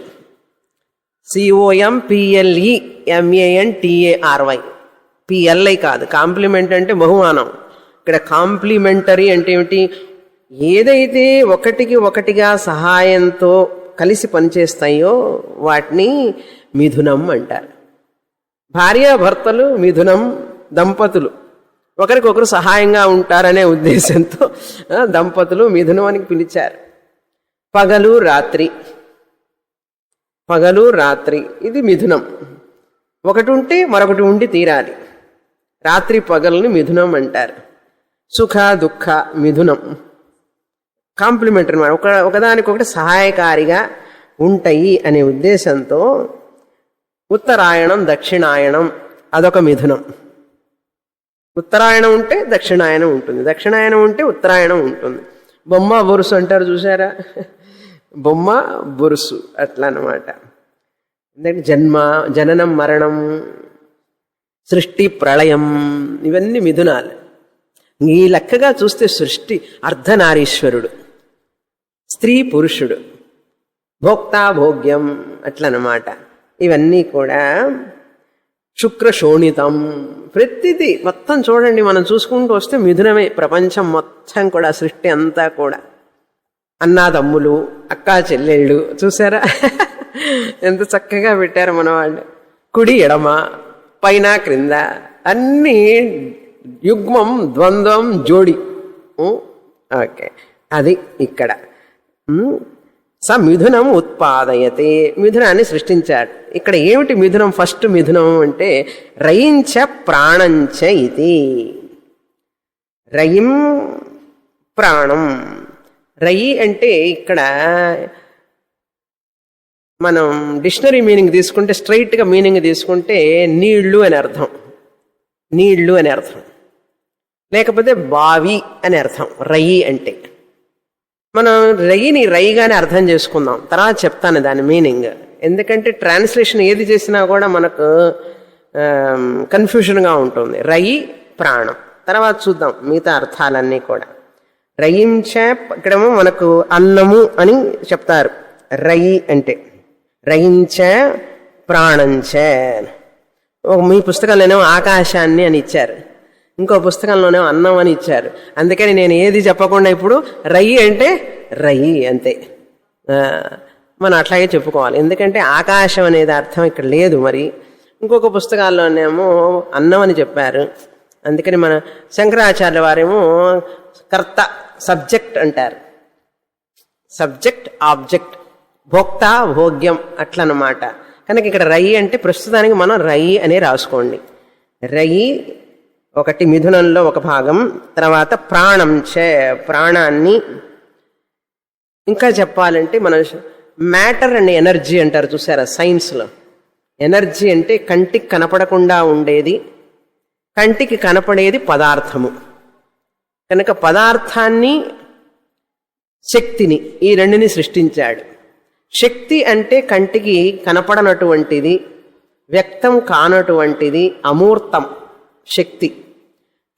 COMPLEMANTARY, PLI కాదు. కాంప్లిమెంట్ అంటే బహుమానం. ఇక్కడ కాంప్లిమెంటరీ అంటే ఏమిటి? ఏదైతే ఒకటికి ఒకటిగా సహాయంతో కలిసి పనిచేస్తాయో వాటిని మిథునం అంటారు. భార్యాభర్తలు మిథునం, దంపతులు ఒకరికొకరు సహాయంగా ఉంటారనే ఉద్దేశంతో దంపతులు మిథునం అని పిలిచారు. పగలు రాత్రి, పగలు రాత్రి ఇది మిథునం. ఒకటి ఉంటే మరొకటి ఉండి తీరాలి. రాత్రి పగల్ని మిథునం అంటారు. సుఖ దుఃఖ మిథునం, కాంప్లిమెంటరీ అన్నమాట. ఒకదానికొకటి సహాయకారిగా ఉంటాయి అనే ఉద్దేశంతో ఉత్తరాయణం దక్షిణాయనం అదొక మిథునం. ఉత్తరాయణం ఉంటే దక్షిణాయనం ఉంటుంది, దక్షిణాయనం ఉంటే ఉత్తరాయణం ఉంటుంది. బొమ్మ బొరుసు అంటారు చూసారా, బొమ్మ బొరుసు అట్లా అన్నమాట. ఎందుకంటే జననం మరణం, సృష్టి ప్రళయం ఇవన్నీ మిథునాలు. ఈ లెక్కగా చూస్తే సృష్టి అర్ధనారీశ్వరుడు, స్త్రీ పురుషుడు, భోక్తా భోగ్యం అట్లనమాట. ఇవన్నీ కూడా శుక్రశోణితం. ప్రతిదీ మొత్తం చూడండి, మనం చూసుకుంటూ వస్తే మిథునమే. ప్రపంచం మొత్తం కూడా, సృష్టి అంతా కూడా. అన్నాదమ్ములు, అక్కా చెల్లెళ్ళు చూసారా ఎంత చక్కగా పెట్టారు మన వాళ్ళు. కుడి ఎడమ, పైన క్రింద అన్నీ యుగ్మం, ద్వంద్వం, జోడి. ఓకే, అది ఇక్కడ స మిథునం ఉత్పాదయతే, మిథునాన్ని సృష్టించాడు. ఇక్కడ ఏమిటి మిథునం? ఫస్ట్ మిథునం అంటే రయించ ప్రాణంచ ఇది. రయిం ప్రాణం. రయి అంటే ఇక్కడ మనం డిక్షనరీ మీనింగ్ తీసుకుంటే, స్ట్రైట్గా మీనింగ్ తీసుకుంటే నీళ్లు అని అర్థం, నీళ్లు అని అర్థం. లేకపోతే బావి అని అర్థం రయి అంటే. మనం రయిని రైగానే అర్థం చేసుకుందాం, తర్వాత చెప్తాను దాని మీనింగ్. ఎందుకంటే ట్రాన్స్లేషన్ ఏది చేసినా కూడా మనకు కన్ఫ్యూషన్గా ఉంటుంది. రయి ప్రాణం, తర్వాత చూద్దాం మిగతా అర్థాలన్నీ కూడా. రయించ ఇక్కడేమో మనకు అన్నము అని చెప్తారు రయి అంటే. రయించ ప్రాణంచ. మీ పుస్తకంలోనేమో ఆకాశాన్ని అని ఇచ్చారు, ఇంకో పుస్తకంలోనేమో అన్నం అని ఇచ్చారు. అందుకని నేను ఏది చెప్పకుండా ఇప్పుడు రయి అంటే రయి అంతే, మనం అట్లాగే చెప్పుకోవాలి. ఎందుకంటే ఆకాశం అనేది అర్థం ఇక్కడ లేదు. మరి ఇంకొక పుస్తకాల్లోనేమో అన్నం అని చెప్పారు. అందుకని మన శంకరాచార్య వారేమో కర్త, సబ్జెక్ట్ అంటారు. సబ్జెక్ట్ ఆబ్జెక్ట్, భోక్త భోగ్యం అట్లనమాట. కనుక ఇక్కడ రయి అంటే ప్రస్తుతానికి మనం రయి అనే రాసుకోండి. రయి ఒకటి మిథునంలో ఒక భాగం, తర్వాత ప్రాణం ప్రాణాన్ని. ఇంకా చెప్పాలంటే మన మ్యాటర్ అండ్ ఎనర్జీ అంటారు చూసారా సైన్స్లో. ఎనర్జీ అంటే కంటికి కనపడకుండా ఉండేది, కంటికి కనపడేది పదార్థము. కనుక పదార్థాన్ని శక్తిని ఈ రెండుని సృష్టించాడు. శక్తి అంటే కంటికి కనపడనటువంటిది, వ్యక్తం కానటువంటిది, అమూర్తం శక్తి.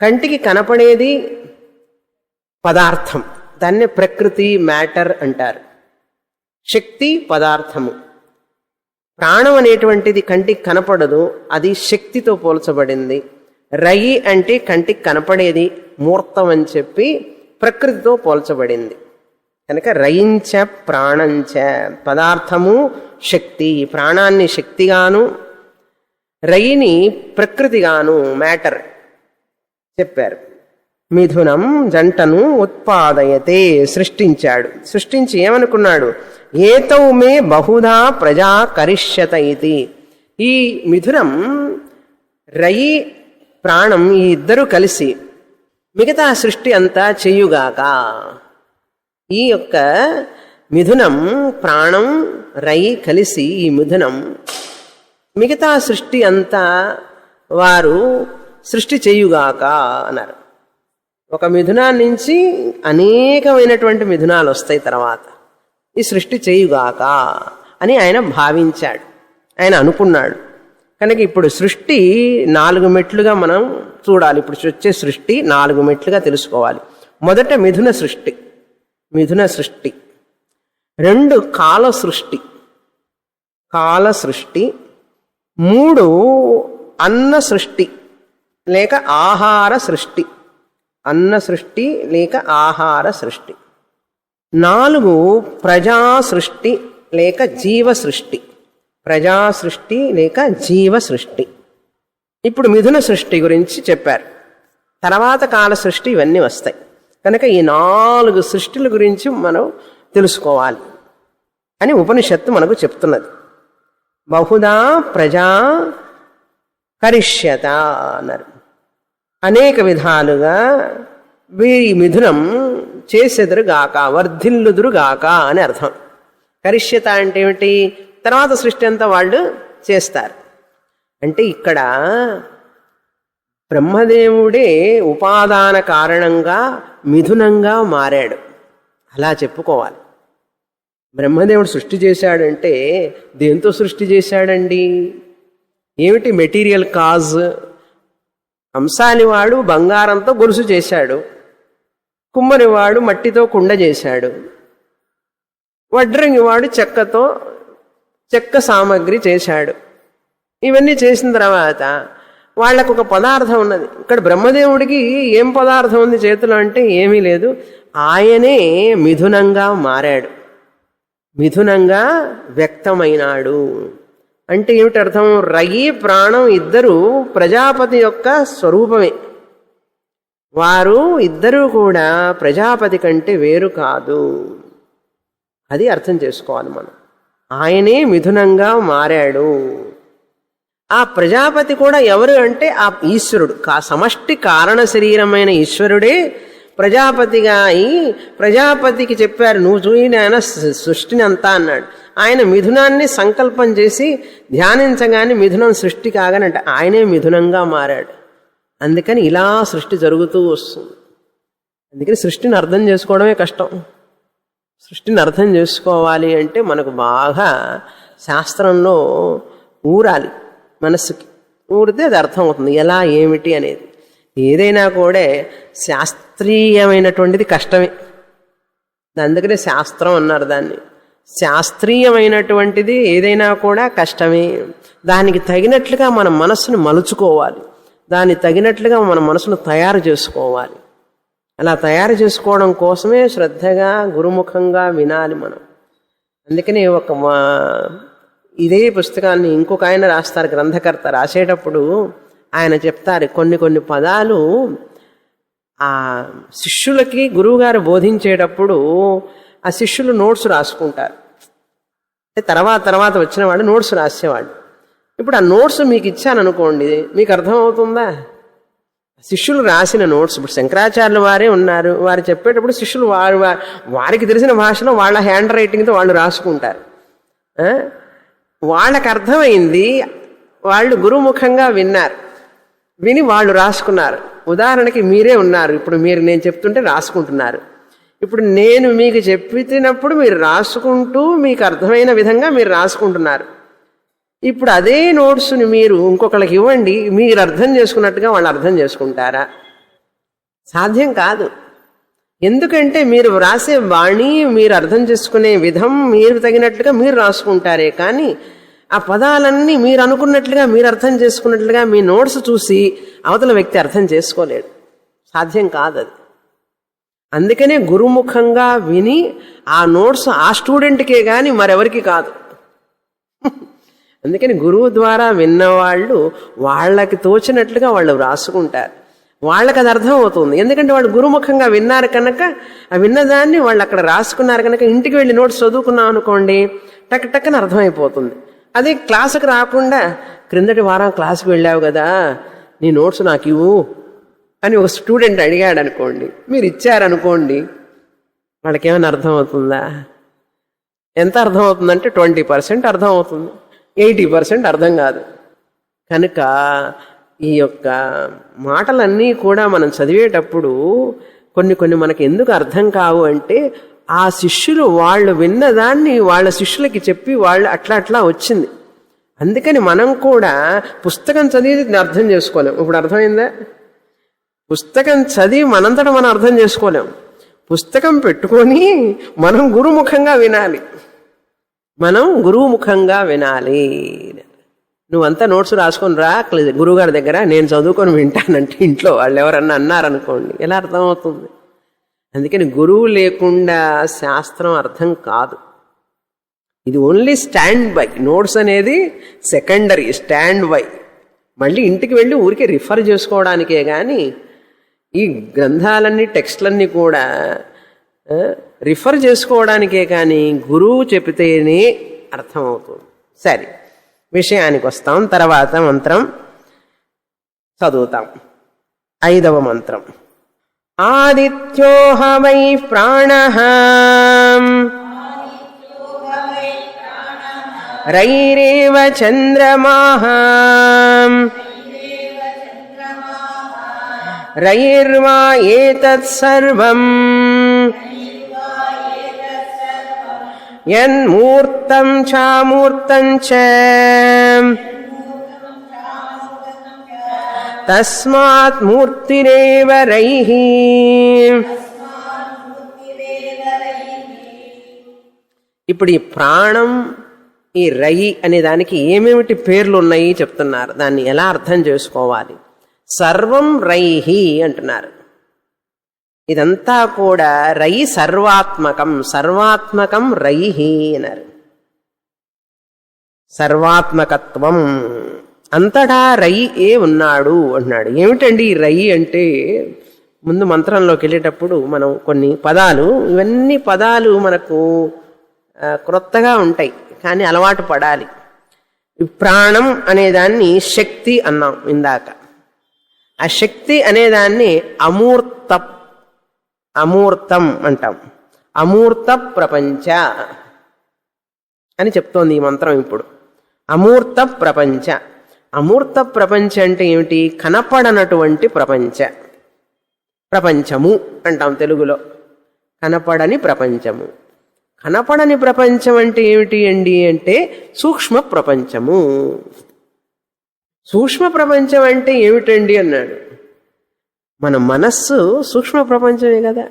కంటికి కనపడేది పదార్థం, దాన్ని ప్రకృతి మ్యాటర్ అంటారు. శక్తి పదార్థము. ప్రాణం అనేటువంటిది కంటికి కనపడదు, అది శక్తితో పోల్చబడింది. రయి అంటే కంటికి కనపడేది, మూర్తం అని చెప్పి ప్రకృతితో పోల్చబడింది. కనుక రయించ ప్రాణంచ, పదార్థము శక్తి. ప్రాణాన్ని శక్తిగాను, రయిని ప్రకృతిగాను, మ్యాటర్ చెప్పారు. మిథునం జంటను ఉత్పాదయతే, సృష్టించాడు. సృష్టించి ఏమనుకున్నాడు? ఏతౌ మే బహుధా ప్రజా కరిష్యత ఇది. ఈ మిథునం, రయి, ప్రాణం ఈ ఇద్దరు కలిసి మిగతా సృష్టి అంతా చెయ్యుగాక. ఈ యొక్క మిథునం, ప్రాణం, రయి కలిసి ఈ మిథునం మిగతా సృష్టి అంతా వారు సృష్టి చేయుగాక అన్నారు. ఒక మిథునాన్ని నుంచి అనేకమైనటువంటి మిథునాలు వస్తాయి తర్వాత. ఈ సృష్టి చేయుగాక అని ఆయన భావించాడు, ఆయన అనుకున్నాడు. కనుక ఇప్పుడు సృష్టి 4 మెట్లుగా మనం చూడాలి. ఇప్పుడు వచ్చే సృష్టి 4 మెట్లుగా తెలుసుకోవాలి. మొదట మిథున సృష్టి, మిథున సృష్టి. 2 కాల సృష్టి, కాల సృష్టి. 3 అన్న సృష్టి లేక ఆహార సృష్టి, అన్న సృష్టి లేక ఆహార సృష్టి. 4 ప్రజా సృష్టి లేక జీవ సృష్టి, ప్రజా సృష్టి లేక జీవ సృష్టి. ఇప్పుడు మిథున సృష్టి గురించి చెప్పారు. తర్వాత కాల సృష్టి ఇవన్నీ వస్తాయి. కనుక ఈ 4 సృష్టిల గురించి మనం తెలుసుకోవాలి అని ఉపనిషత్తు మనకు చెప్తున్నది. బహుదా ప్రజా కరిష్యత అన్నారు. అనేక విధాలుగా వీరి మిథునం చేసెదురుగాక, వర్ధిల్లుదురుగాక అని అర్థం. కరిష్యత అంటే ఏమిటి? తర్వాత సృష్టి అంతా వాళ్ళు చేస్తారు. అంటే ఇక్కడ బ్రహ్మదేవుడే ఉపాదాన కారణంగా మిథునంగా మారాడు, అలా చెప్పుకోవాలి. బ్రహ్మదేవుడు సృష్టి చేశాడంటే దేంతో సృష్టి చేశాడండి? ఏమిటి మెటీరియల్ కాజ్? కంసాలివాడు బంగారంతో గొలుసు చేశాడు, కుమ్మరివాడు మట్టితో కుండ చేశాడు, వడ్రంగివాడు చెక్కతో చెక్క సామగ్రి చేశాడు. ఇవన్నీ చేసిన తర్వాత వాళ్ళకు ఒక పదార్థం ఉన్నది. ఇక్కడ బ్రహ్మదేవుడికి ఏం పదార్థం ఉంది చేతిలో అంటే ఏమీ లేదు. ఆయనే మిథునంగా మారాడు, మిథునంగా వ్యక్తమైనాడు. అంటే ఏమిటి అర్థం? రయి ప్రాణం ఇద్దరు ప్రజాపతి యొక్క స్వరూపమే. వారు ఇద్దరూ కూడా ప్రజాపతి కంటే వేరు కాదు. అది అర్థం చేసుకోవాలి మనం. ఆయనే మిథునంగా మారాడు. ఆ ప్రజాపతి కూడా ఎవరు అంటే ఆ ఈశ్వరుడు, సమష్టి కారణ శరీరమైన ఈశ్వరుడే ప్రజాపతిగా అయి ప్రజాపతికి చెప్పారు, నువ్వు చూయిన సృష్టిని అంతా అన్నాడు. ఆయన మిథునాన్ని సంకల్పం చేసి ధ్యానించగానే మిథునం సృష్టి కాగానంట ఆయనే మిథునంగా మారాడు. అందుకని ఇలా సృష్టి జరుగుతూ వస్తుంది. అందుకని సృష్టిని అర్థం చేసుకోవడమే కష్టం. సృష్టిని అర్థం చేసుకోవాలి అంటే మనకు బాగా శాస్త్రంలో ఊరాలి, మనస్సుకి ఊరితే అది అర్థం అవుతుంది ఎలా ఏమిటి అనేది. ఏదైనా కూడా శాస్త్రీయమైనటువంటిది కష్టమే. అందుకనే శాస్త్రం అన్నారు దాన్ని. శాస్త్రీయమైనటువంటిది ఏదైనా కూడా కష్టమే. దానికి తగినట్లుగా మన మనస్సును మలుచుకోవాలి, దానికి తగినట్లుగా మన మనసును తయారు చేసుకోవాలి. అలా తయారు చేసుకోవడం కోసమే శ్రద్ధగా గురుముఖంగా వినాలి మనం. అందుకని ఇదే పుస్తకాన్ని ఇంకొక ఆయన రాస్తారు, గ్రంథకర్త. రాసేటప్పుడు ఆయన చెప్తారు కొన్ని పదాలు ఆ శిష్యులకి గురువుగారు బోధించేటప్పుడు ఆ శిష్యులు నోట్స్ రాసుకుంటారు. తర్వాత వచ్చిన వాడు నోట్స్ రాసేవాడు. ఇప్పుడు ఆ నోట్స్ మీకు ఇచ్చాననుకోండి, మీకు అర్థమవుతుందా? శిష్యులు రాసిన నోట్స్. ఇప్పుడు శంకరాచార్యుల వారే ఉన్నారు, వారు చెప్పేటప్పుడు శిష్యులు వారికి తెలిసిన భాషలో వాళ్ళ హ్యాండ్ రైటింగ్తో వాళ్ళు రాసుకుంటారు. వాళ్ళకి అర్థమైంది, వాళ్ళు గురుముఖంగా విన్నారు, విని వాళ్ళు రాసుకున్నారు. ఉదాహరణకి మీరే ఉన్నారు, ఇప్పుడు నేను చెప్తుంటే రాసుకుంటున్నారు. ఇప్పుడు నేను మీకు చెప్పినప్పుడు మీరు రాసుకుంటూ మీకు అర్థమైన విధంగా మీరు రాసుకుంటున్నారు. ఇప్పుడు అదే నోట్స్ని మీరు ఇంకొకళ్ళకి ఇవ్వండి, మీరు అర్థం చేసుకున్నట్టుగా వాళ్ళు అర్థం చేసుకుంటారా? సాధ్యం కాదు. ఎందుకంటే మీరు వ్రాసే వాణి, మీరు అర్థం చేసుకునే విధం మీరు తగినట్లుగా మీరు రాసుకుంటారే కానీ ఆ పదాలన్నీ మీరు అనుకున్నట్లుగా మీరు అర్థం చేసుకున్నట్లుగా మీ నోట్స్ చూసి అవతల వ్యక్తి అర్థం చేసుకోలేడు. సాధ్యం కాదు అది. అందుకనే గురుముఖంగా విని ఆ నోట్స్ ఆ స్టూడెంట్కే కానీ మరెవరికి కాదు. అందుకని గురువు ద్వారా విన్నవాళ్ళు వాళ్ళకి తోచినట్లుగా వాళ్ళు రాసుకుంటారు. వాళ్ళకి అది అర్థం అవుతుంది. ఎందుకంటే వాళ్ళు గురుముఖంగా విన్నారు కనుక ఆ విన్నదాన్ని వాళ్ళు అక్కడ రాసుకున్నారు కనుక ఇంటికి వెళ్ళి నోట్స్ చదువుకున్నాం అనుకోండి, టక్ టక్కన అర్థమైపోతుంది. అదే క్లాసుకు రాకుండా క్రిందటి వారం క్లాసుకు వెళ్ళావు కదా, నీ నోట్స్ నాకు ఇవ్వు అని ఒక స్టూడెంట్ అడిగాడు అనుకోండి, మీరు ఇచ్చారనుకోండి, వాళ్ళకేమైనా అర్థం అవుతుందా? ఎంత అర్థం అవుతుందంటే 20% అర్థం అవుతుంది, 80% అర్థం కాదు. కనుక ఈ యొక్క మాటలన్నీ కూడా మనం చదివేటప్పుడు కొన్ని మనకు ఎందుకు అర్థం కావు అంటే ఆ శిష్యులు వాళ్ళు విన్నదాన్ని వాళ్ళ శిష్యులకి చెప్పి వాళ్ళు అట్లా వచ్చింది. అందుకని మనం కూడా పుస్తకం చదివి అర్థం చేసుకోలేం. ఇప్పుడు అర్థమైందా? పుస్తకం చదివి మనంతటా మనం అర్థం చేసుకోలేం. పుస్తకం పెట్టుకొని మనం గురుముఖంగా వినాలి. నువ్వంతా నోట్స్ రాసుకొని రా గురువుగారి దగ్గర, నేను చదువుకొని వింటానంటే ఇంట్లో వాళ్ళు ఎవరన్నా అన్నారనుకోండి, ఎలా అర్థమవుతుంది? అందుకని గురువు లేకుండా శాస్త్రం అర్థం కాదు. ఇది ఓన్లీ స్టాండ్ బై. నోట్స్ అనేది సెకండరీ, స్టాండ్ బై. మళ్ళీ ఇంటికి వెళ్ళి ఊరికే రిఫర్ చేసుకోవడానికే కానీ ఈ గ్రంథాలన్నీ టెక్స్ట్లన్నీ కూడా రిఫర్ చేసుకోవడానికే కానీ గురువు చెబితేనే అర్థమవుతుంది. సరే, విషయానికి వస్తాం. తర్వాత మంత్రం చదువుతాం. 5వ మంత్రం. ఆదిత్యోహ వై ప్రాణః రైరేవ చంద్రమాః రైర్వా ఏతత్ సర్వం యన్మూర్తం చామూర్తం చ తస్మాత్ మూర్తిరేవ రైః. ఇప్పుడు ఈ ప్రాణం, ఈ రై అనే దానికి ఏమేమిటి పేర్లు ఉన్నాయి చెప్తున్నారు. దాన్ని ఎలా అర్థం చేసుకోవాలి? సర్వం రైహి అంటున్నారు. ఇదంతా కూడా రై సర్వాత్మకం, సర్వాత్మకం రైహి అన్నారు. సర్వాత్మకత్వం అంతటా రై ఏ ఉన్నాడు అన్నాడు. ఏమిటండి ఈ రై అంటే? ముందు మంత్రంలోకి వెళ్ళేటప్పుడు మనం కొన్ని పదాలు, ఇవన్నీ పదాలు మనకు క్రొత్తగా ఉంటాయి కానీ అలవాటు పడాలి. ప్రాణం అనేదాన్ని శక్తి అన్నాం ఇందాక. ఆ శక్తి అనేదాన్ని అమూర్తం అంటాం. అమూర్త ప్రపంచ అని చెప్తోంది ఈ మంత్రం. ఇప్పుడు అమూర్త ప్రపంచ. అమూర్త ప్రపంచ అంటే ఏమిటి? కనపడనటువంటి ప్రపంచము అంటాం తెలుగులో. కనపడని ప్రపంచము. కనపడని ప్రపంచం అంటే ఏమిటి అండి అంటే సూక్ష్మ ప్రపంచము. సూక్ష్మ ప్రపంచం అంటే ఏమిటండి అన్నాడు. మన మనస్సు సూక్ష్మ ప్రపంచమే కదా,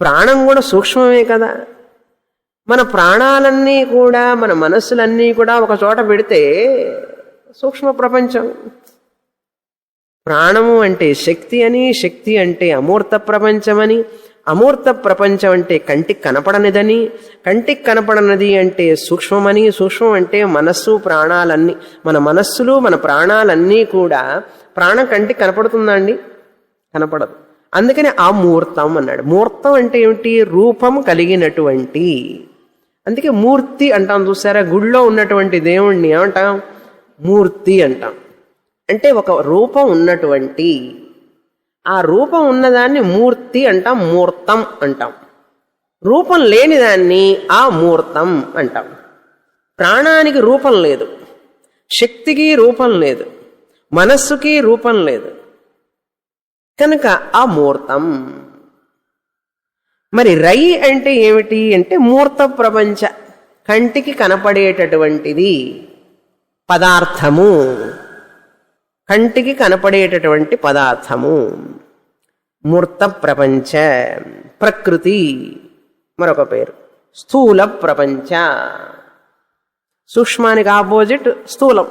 ప్రాణం కూడా సూక్ష్మమే కదా. మన ప్రాణాలన్నీ కూడా, మన మనస్సులన్నీ కూడా ఒక చోట పెడితే సూక్ష్మ ప్రపంచం. ప్రాణము అంటే శక్తి అని, శక్తి అంటే అమూర్త ప్రపంచమని, అమూర్త ప్రపంచం అంటే కంటికి కనపడనిదని, కంటికి కనపడనది అంటే సూక్ష్మమని, సూక్ష్మం అంటే మనస్సు ప్రాణాలన్నీ. మన మనస్సులు మన ప్రాణాలన్నీ కూడా, ప్రాణం కంటికి కనపడుతుందా అండి? కనపడదు. అందుకని అమూర్తం అన్నాడు. మూర్తం అంటే ఏమిటి? రూపం కలిగినటువంటి. అందుకే మూర్తి అంటాం. చూసారా, గుళ్ళో ఉన్నటువంటి దేవుణ్ణి ఏమంటాం? మూర్తి అంటాం. అంటే ఒక రూపం ఉన్నటువంటి ఆ రూపం ఉన్నదాన్ని మూర్తి అంటాం, మూర్తం అంటాం. రూపం లేని దాన్ని అమూర్తం అంటాం. ప్రాణానికి రూపం లేదు, శక్తికి రూపం లేదు, మనస్సుకి రూపం లేదు, కనుక అమూర్తం. మరి రై అంటే ఏమిటి అంటే మూర్త ప్రపంచ, కంటికి కనపడేటటువంటిది పదార్థము, కంటికి కనపడేటటువంటి పదార్థము. మూర్త ప్రపంచ. ప్రకృతి మరొక పేరు. స్థూల ప్రపంచ, సూక్ష్మానికి ఆపోజిట్ స్థూలం,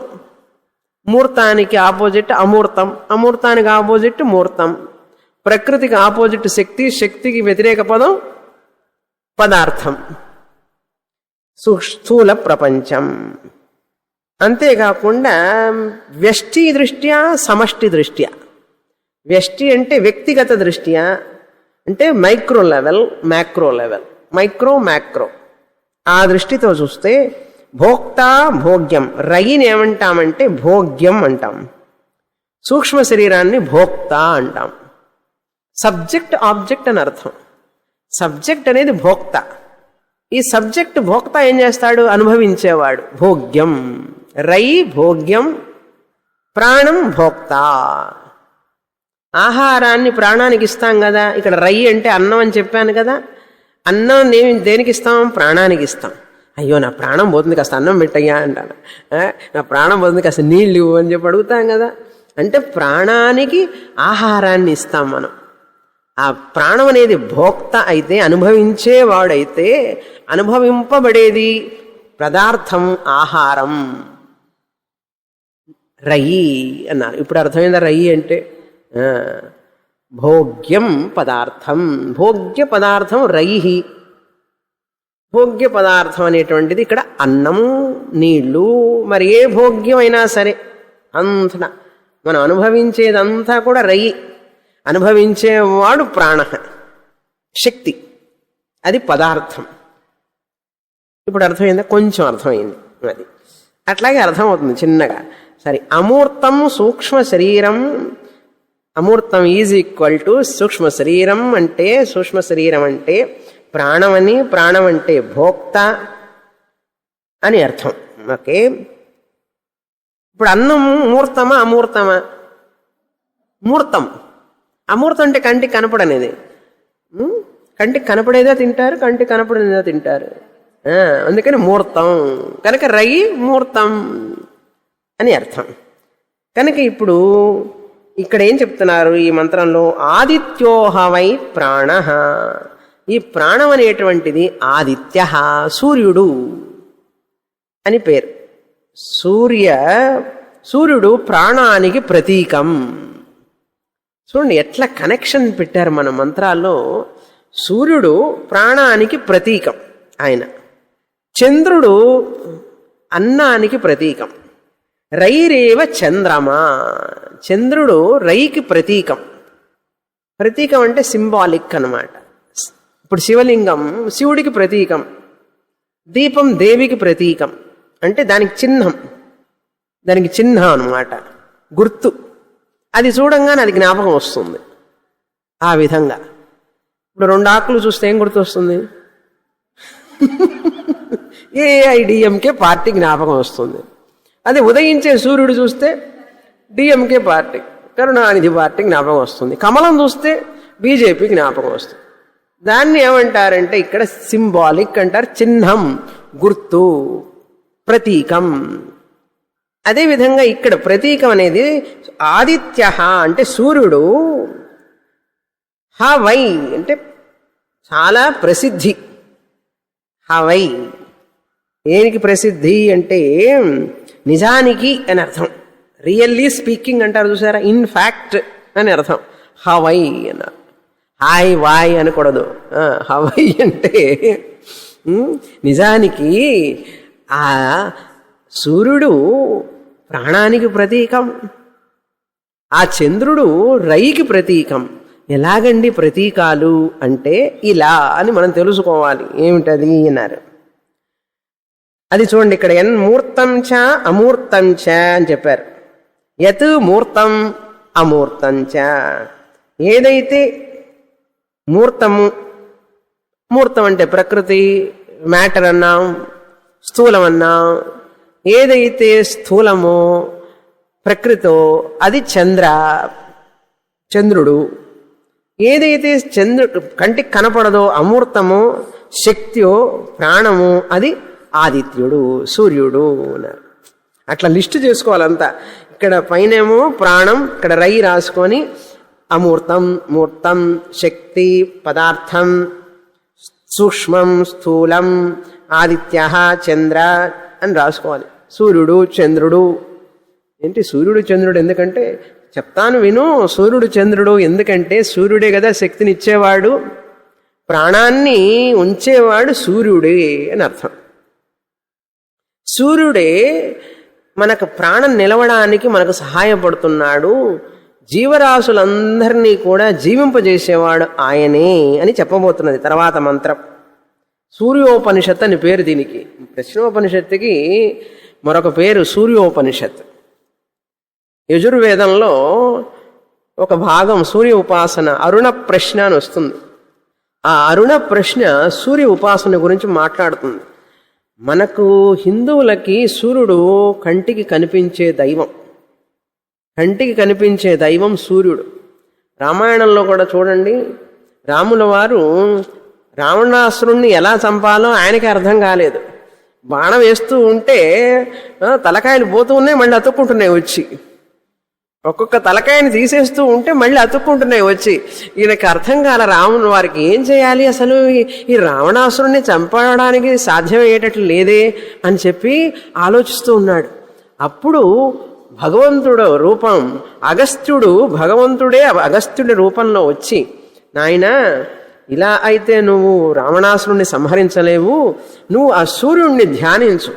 మూర్తానికి ఆపోజిట్ అమూర్తం, అమూర్తానికి ఆపోజిట్ మూర్తం, ప్రకృతికి ఆపోజిట్ శక్తి, శక్తికి వ్యతిరేక పదం పదార్థం. స్థూల ప్రపంచం. అంతేకాకుండా వ్యష్టి దృష్ట్యా సమష్టి దృష్ట్యా, వ్యష్టి అంటే వ్యక్తిగత దృష్ట్యా, అంటే micro level, macro level, micro macro, ఆ దృష్టితో చూస్తే భోక్త భోగ్యం. రయిని ఏమంటామంటే భోగ్యం అంటాం, సూక్ష్మ శరీరాన్ని భోక్త అంటాం. సబ్జెక్ట్ ఆబ్జెక్ట్ అని అర్థం. సబ్జెక్ట్ అనేది భోక్త. ఈ సబ్జెక్ట్ భోక్త ఏం చేస్తాడు? అనుభవించేవాడు. భోగ్యం. రై భోగ్యం, ప్రాణం భోక్త. ఆహారాన్ని ప్రాణానికి ఇస్తాం కదా. ఇక్కడ రై అంటే అన్నం అని చెప్పాను కదా. అన్నం దేనికి ఇస్తాం? ప్రాణానికి ఇస్తాం. అయ్యో నా ప్రాణం పోతుంది, కాస్త అన్నం పెట్టయ్యా అంటాను. నా ప్రాణం పోతుంది, కాస్త నీళ్ళు ఇవ్వు అని చెప్పి అడుగుతాం కదా. అంటే ప్రాణానికి ఆహారాన్ని ఇస్తాం మనం. ఆ ప్రాణం అనేది భోక్త అయితే, అనుభవించేవాడైతే, అనుభవింపబడేది పదార్థం ఆహారం. రయి అన్నారు. ఇప్పుడు అర్థమైందా రయి అంటే? భోగ్యం పదార్థం. భోగ్య పదార్థం రయి. భోగ్య పదార్థం అనేటువంటిది ఇక్కడ అన్నం, నీళ్లు, మరి ఏ భోగ్యమైనా సరే అంతటా మనం అనుభవించేదంతా కూడా రయి. అనుభవించేవాడు ప్రాణ, శక్తి, అది పదార్థం. ఇప్పుడు అర్థమైందా? కొంచెం అర్థమైంది. అది అట్లాగే అర్థమవుతుంది చిన్నగా. సరే, అమూర్తం సూక్ష్మ శరీరం. అమూర్తం ఈజ్ ఈక్వల్ టు సూక్ష్మ శరీరం. అంటే సూక్ష్మ శరీరం అంటే ప్రాణమని, ప్రాణం అంటే భోక్త అని అర్థం. ఓకే, ఇప్పుడు అన్నం మూర్తమా అమూర్తమా? మూర్తం. అమూర్తం అంటే కంటికి కనపడనేది. కంటికి కనపడేదా తింటారు, కంటికి కనపడేదా తింటారు. అందుకని మూర్తం. కనుక రై మూర్తం అని అర్థం. కనుక ఇప్పుడు ఇక్కడ ఏం చెప్తున్నారు ఈ మంత్రంలో? ఆదిత్యోహవై ప్రాణ. ఈ ప్రాణం అనేటువంటిది ఆదిత్య, సూర్యుడు అని పేరు. సూర్యుడు ప్రాణానికి ప్రతీకం. చూడండి ఎట్లా కనెక్షన్ పెట్టారు మన మంత్రాల్లో. సూర్యుడు ప్రాణానికి ప్రతీకం ఆయన. చంద్రుడు అన్నానికి ప్రతీకం. రైరేవ చంద్రమా. చంద్రుడు రైకి ప్రతీకం. ప్రతీకం అంటే సింబాలిక్ అన్నమాట. ఇప్పుడు శివలింగం శివుడికి ప్రతీకం, దీపం దేవికి ప్రతీకం. అంటే దానికి చిహ్నం, దానికి చిహ్నం అన్నమాట, గుర్తు. అది చూడంగానే అది జ్ఞాపకం వస్తుంది. ఆ విధంగా ఇప్పుడు రెండు ఆకులు చూస్తే ఏం గుర్తు వస్తుంది? ఏఐడిఎంకే పార్టీ జ్ఞాపకం వస్తుంది. అదే ఉదయించే సూర్యుడు చూస్తే డిఎంకే పార్టీ, కరుణానిధి పార్టీ జ్ఞాపకం వస్తుంది. కమలం చూస్తే బీజేపీ జ్ఞాపకం వస్తుంది. దాన్ని ఏమంటారంటే ఇక్కడ సింబాలిక్ అంటారు, చిహ్నం, గుర్తు, ప్రతీకం. అదేవిధంగా ఇక్కడ ప్రతీకం అనేది ఆదిత్య అంటే సూర్యుడు, హవై అంటే చాలా ప్రసిద్ధి. హవై దేనికి ప్రసిద్ధి అంటే నిజానికి అని అర్థం. రియల్లీ స్పీకింగ్ అంటారు చూసారా, ఇన్ ఫ్యాక్ట్ అని అర్థం. హవై అన్నారు. హాయ్ వాయ్ అనకూడదు. హవై అంటే నిజానికి ఆ సూర్యుడు ప్రాణానికి ప్రతీకం, ఆ చంద్రుడు రైకి ప్రతీకం. ఎలాగండి ప్రతీకాలు అంటే ఇలా అని మనం తెలుసుకోవాలి. ఏమిటది అన్నారు. అది చూడండి ఇక్కడ మూర్తం చ అమూర్తం చ అని చెప్పారు. యత్ మూర్తం అమూర్తం చ. ఏదైతే మూర్తము, మూర్తం అంటే ప్రకృతి, మ్యాటర్ అన్నాం, స్థూలం అన్నాం, ఏదైతే స్థూలమో ప్రకృతో అది చంద్రుడు, ఏదైతే చంద్రుడు కంటికి కనపడదో అమూర్తమో శక్తియో ప్రాణము అది ఆదిత్యుడు, సూర్యుడు అన్నారు. అట్లా లిస్టు చేసుకోవాలంతా. ఇక్కడ పైనేమో ప్రాణం, ఇక్కడ రై రాసుకొని అమూర్తం, మూర్తం, శక్తి, పదార్థం, సూక్ష్మం, స్థూలం, ఆదిత్య, చంద్ర అని రాసుకోవాలి. సూర్యుడు, చంద్రుడు. ఏంటి సూర్యుడు చంద్రుడు ఎందుకంటే చెప్తాను విను. సూర్యుడు చంద్రుడు ఎందుకంటే సూర్యుడే కదా శక్తిని ఇచ్చేవాడు, ప్రాణాన్ని ఉంచేవాడు సూర్యుడే అని అర్థం. సూర్యుడే మనకు ప్రాణం నిలవడానికి మనకు సహాయపడుతున్నాడు, జీవరాశులందరినీ కూడా జీవింపజేసేవాడు ఆయనే అని చెప్పబోతున్నది తర్వాత మంత్రం. సూర్యోపనిషత్ అని పేరు దీనికి. ప్రశ్నోపనిషత్తుకి మరొక పేరు సూర్యోపనిషత్. యజుర్వేదంలో ఒక భాగం సూర్య ఉపాసన, అరుణ ప్రశ్న అని వస్తుంది. ఆ అరుణ ప్రశ్న సూర్య ఉపాసన గురించి మాట్లాడుతుంది. మనకు హిందువులకి సూర్యుడు కంటికి కనిపించే దైవం. కంటికి కనిపించే దైవం సూర్యుడు. రామాయణంలో కూడా చూడండి, రాముల వారు రావణాసురుణ్ణి ఎలా చంపాలో ఆయనకి అర్థం కాలేదు. బాణం వేస్తూ ఉంటే తలకాయలు పోతూ ఉన్నాయి, మళ్ళీ అతుక్కుంటున్నాయి వచ్చి. ఒక్కొక్క తలకాయని తీసేస్తూ ఉంటే మళ్ళీ అతుక్కుంటున్నాయి వచ్చి. ఈయనకి అర్థం కాల రాముని వారికి ఏం చేయాలి, అసలు ఈ రావణాసురుణ్ణి చంపడానికి సాధ్యమయ్యేటట్లు లేదే అని చెప్పి ఆలోచిస్తూ ఉన్నాడు. అప్పుడు భగవంతుడు రూపం అగస్త్యుడు, భగవంతుడే అగస్త్యుడి రూపంలో వచ్చి, నాయనా ఇలా అయితే నువ్వు రావణాసురుణ్ణి సంహరించలేవు, నువ్వు ఆ సూర్యుణ్ణి ధ్యానించు.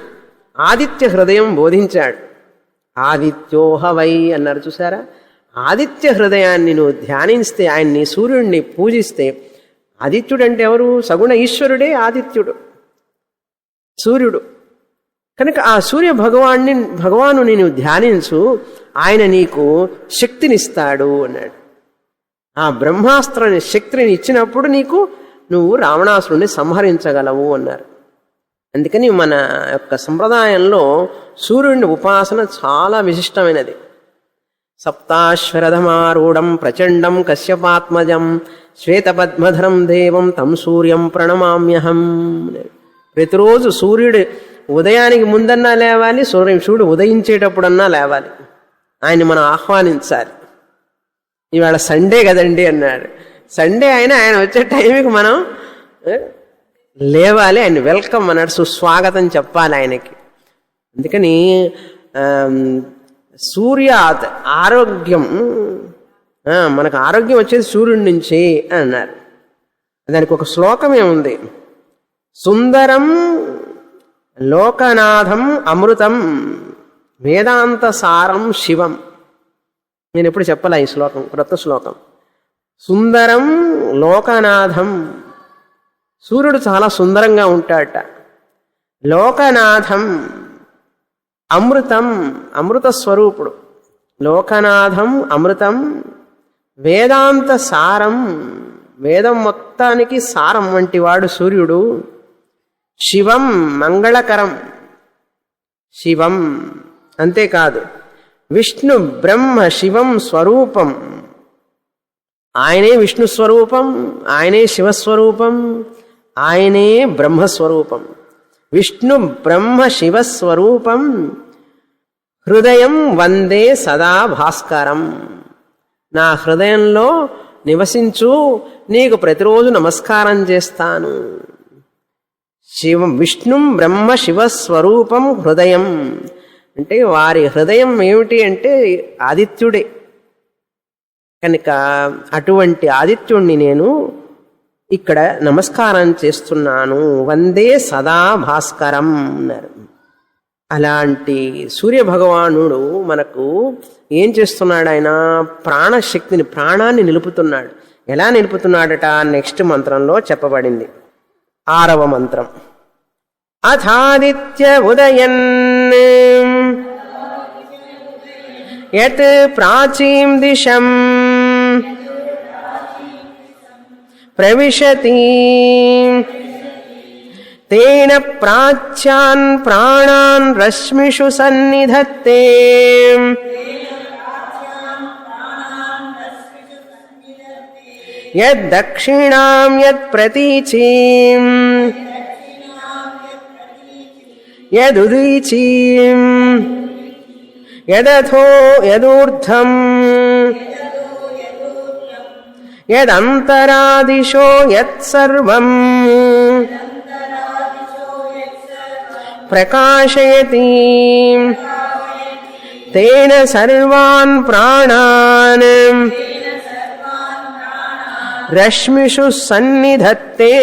ఆదిత్య హృదయం బోధించాడు. ఆదిత్యోహవై అన్నారు చూసారా. ఆదిత్య హృదయాన్ని నువ్వు ధ్యానిస్తే, ఆయన్ని సూర్యుడిని పూజిస్తే, ఆదిత్యుడు అంటే ఎవరు? సగుణ ఈశ్వరుడే ఆదిత్యుడు, సూర్యుడు. కనుక ఆ సూర్య భగవాను నేను ధ్యానించు, ఆయన నీకు శక్తినిస్తాడు అన్నాడు. ఆ బ్రహ్మాస్త్రాన్ని శక్తిని ఇచ్చినప్పుడు నువ్వు రావణాసురుణ్ణి సంహరించగలవు అన్నారు. అందుకని మన యొక్క సంప్రదాయంలో సూర్యుడిని ఉపాసన చాలా విశిష్టమైనది. సప్తాశ్వరథమారూఢం ప్రచండం కశ్యపాత్మజం శ్వేతపద్మధరం దేవం తం సూర్యం ప్రణమామ్యహం. ప్రతిరోజు సూర్యుడు ఉదయానికి ముందన్నా లేవాలి, సూర్యుడు ఉదయించేటప్పుడన్నా లేవాలి. ఆయన్ని మనం ఆహ్వానించాలి. ఇవాళ సండే కదండి అన్నాడు. సండే అయినా ఆయన వచ్చే టైంకి మనం లేవాలి, ఆయన వెల్కమ్ అన్నాడు, సుస్వాగతం చెప్పాలి ఆయనకి. అందుకని ఆరోగ్యం, మనకు ఆరోగ్యం వచ్చేది సూర్యుడి నుంచి అని అన్నారు. దానికి ఒక శ్లోకమే ఉంది, సుందరం లోకనాథం అమృతం వేదాంత సారం శివం. నేను ఎప్పుడు చెప్పలే ఈ శ్లోకం, క్రొత్త శ్లోకం. సుందరం లోకనాథం, సూర్యుడు చాలా సుందరంగా ఉంటాడట. లోకనాథం అమృతం, అమృత స్వరూపుడు. లోకనాథం అమృతం వేదాంత సారం, వేదం మొత్తానికి సారం వంటి వాడు సూర్యుడు. శివం మంగళకరం, శివం అంతేకాదు విష్ణు బ్రహ్మ శివం స్వరూపం, ఆయనే విష్ణు స్వరూపం, ఆయనే శివస్వరూపం, ఆయనే బ్రహ్మస్వరూపం. విష్ణు బ్రహ్మ శివస్వరూపం హృదయం వందే సదా భాస్కరం. నా హృదయంలో నివసించు, నీకు ప్రతిరోజు నమస్కారం చేస్తాను. విష్ణు బ్రహ్మ శివస్వరూపం హృదయం అంటే వారి హృదయం ఏమిటి అంటే ఆదిత్యుడే. కనుక అటువంటి ఆదిత్యుణ్ణి నేను ఇక్కడ నమస్కారం చేస్తున్నాను. వందే సదా భాస్కరం అన్నారు. అలాంటి సూర్యభగవానుడు మనకు ఏం చేస్తున్నాడు? ఆయన ప్రాణశక్తిని, ప్రాణాన్ని నిలుపుతున్నాడు. ఎలా నిలుపుతున్నాడట నెక్స్ట్ మంత్రంలో చెప్పబడింది. 6వ మంత్రం. అథాదిత్య ఉదయన్ యత్ ప్రాచీం దిశం ప్రవిశతి తేన ప్రాచ్యాన్ ప్రాణాన్ రశ్మిషు సన్నిధత్తే యద్దక్షిణాం యత్ప్రతీచీం యదుదీచీం యదథో యదూర్ధ్వం యదంతరాదిశో యత్సర్వం ప్రకాశయతి తేన సర్వాన్ ప్రాణాన్ రశ్మిషు సన్నిధత్తే.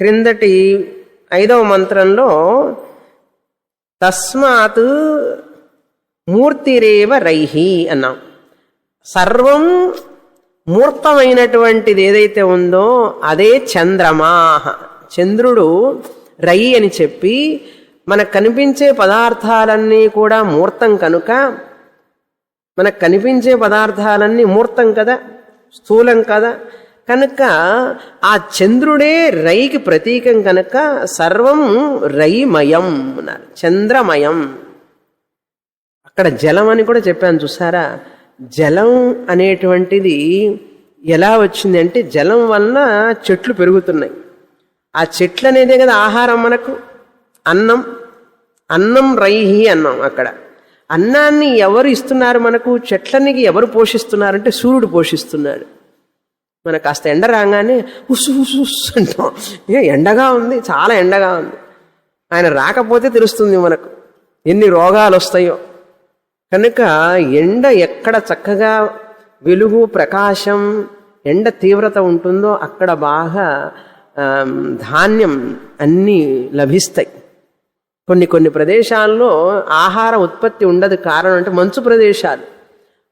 క్రిందటి 5వ మంత్రంలో తస్మాత్ మూర్తిరేవ రైహి అన్నాం. సర్వం మూర్తమైనటువంటిది ఏదైతే ఉందో అదే చంద్రమా. చంద్రుడు రై అని చెప్పి మనకు కనిపించే పదార్థాలన్నీ కూడా మూర్తం కనుక, మనకు కనిపించే పదార్థాలన్నీ మూర్తం కదా, స్థూలం కదా, కనుక ఆ చంద్రుడే రైకి ప్రతీకం కనుక సర్వం రైమయం అన్నారు, చంద్రమయం. అక్కడ జలం అని కూడా చెప్పాను చూసారా. జలం అనేటువంటిది ఎలా వచ్చింది అంటే జలం వలన చెట్లు పెరుగుతున్నాయి. ఆ చెట్లు అనేదే కదా ఆహారం మనకు. అన్నం, అన్నం రైహి అన్నాం. అక్కడ అన్నాన్ని ఎవరు ఇస్తున్నారు మనకు? చెట్లనికి ఎవరు పోషిస్తున్నారంటే సూర్యుడు పోషిస్తున్నాడు. మనకు కాస్త ఎండ రాగానే ఉసు ఉసు ఉసు అంటాం. ఎండగా ఉంది, చాలా ఎండగా ఉంది. ఆయన రాకపోతే తెలుస్తుంది మనకు ఎన్ని రోగాలు వస్తాయో. కనుక ఎండ ఎక్కడ చక్కగా వెలుగు ప్రకాశం ఎండ తీవ్రత ఉంటుందో అక్కడ బాగా ధాన్యం అన్నీ లభిస్తాయి. కొన్ని కొన్ని ప్రదేశాల్లో ఆహార ఉత్పత్తి ఉండదు. కారణం అంటే మంచు ప్రదేశాలు.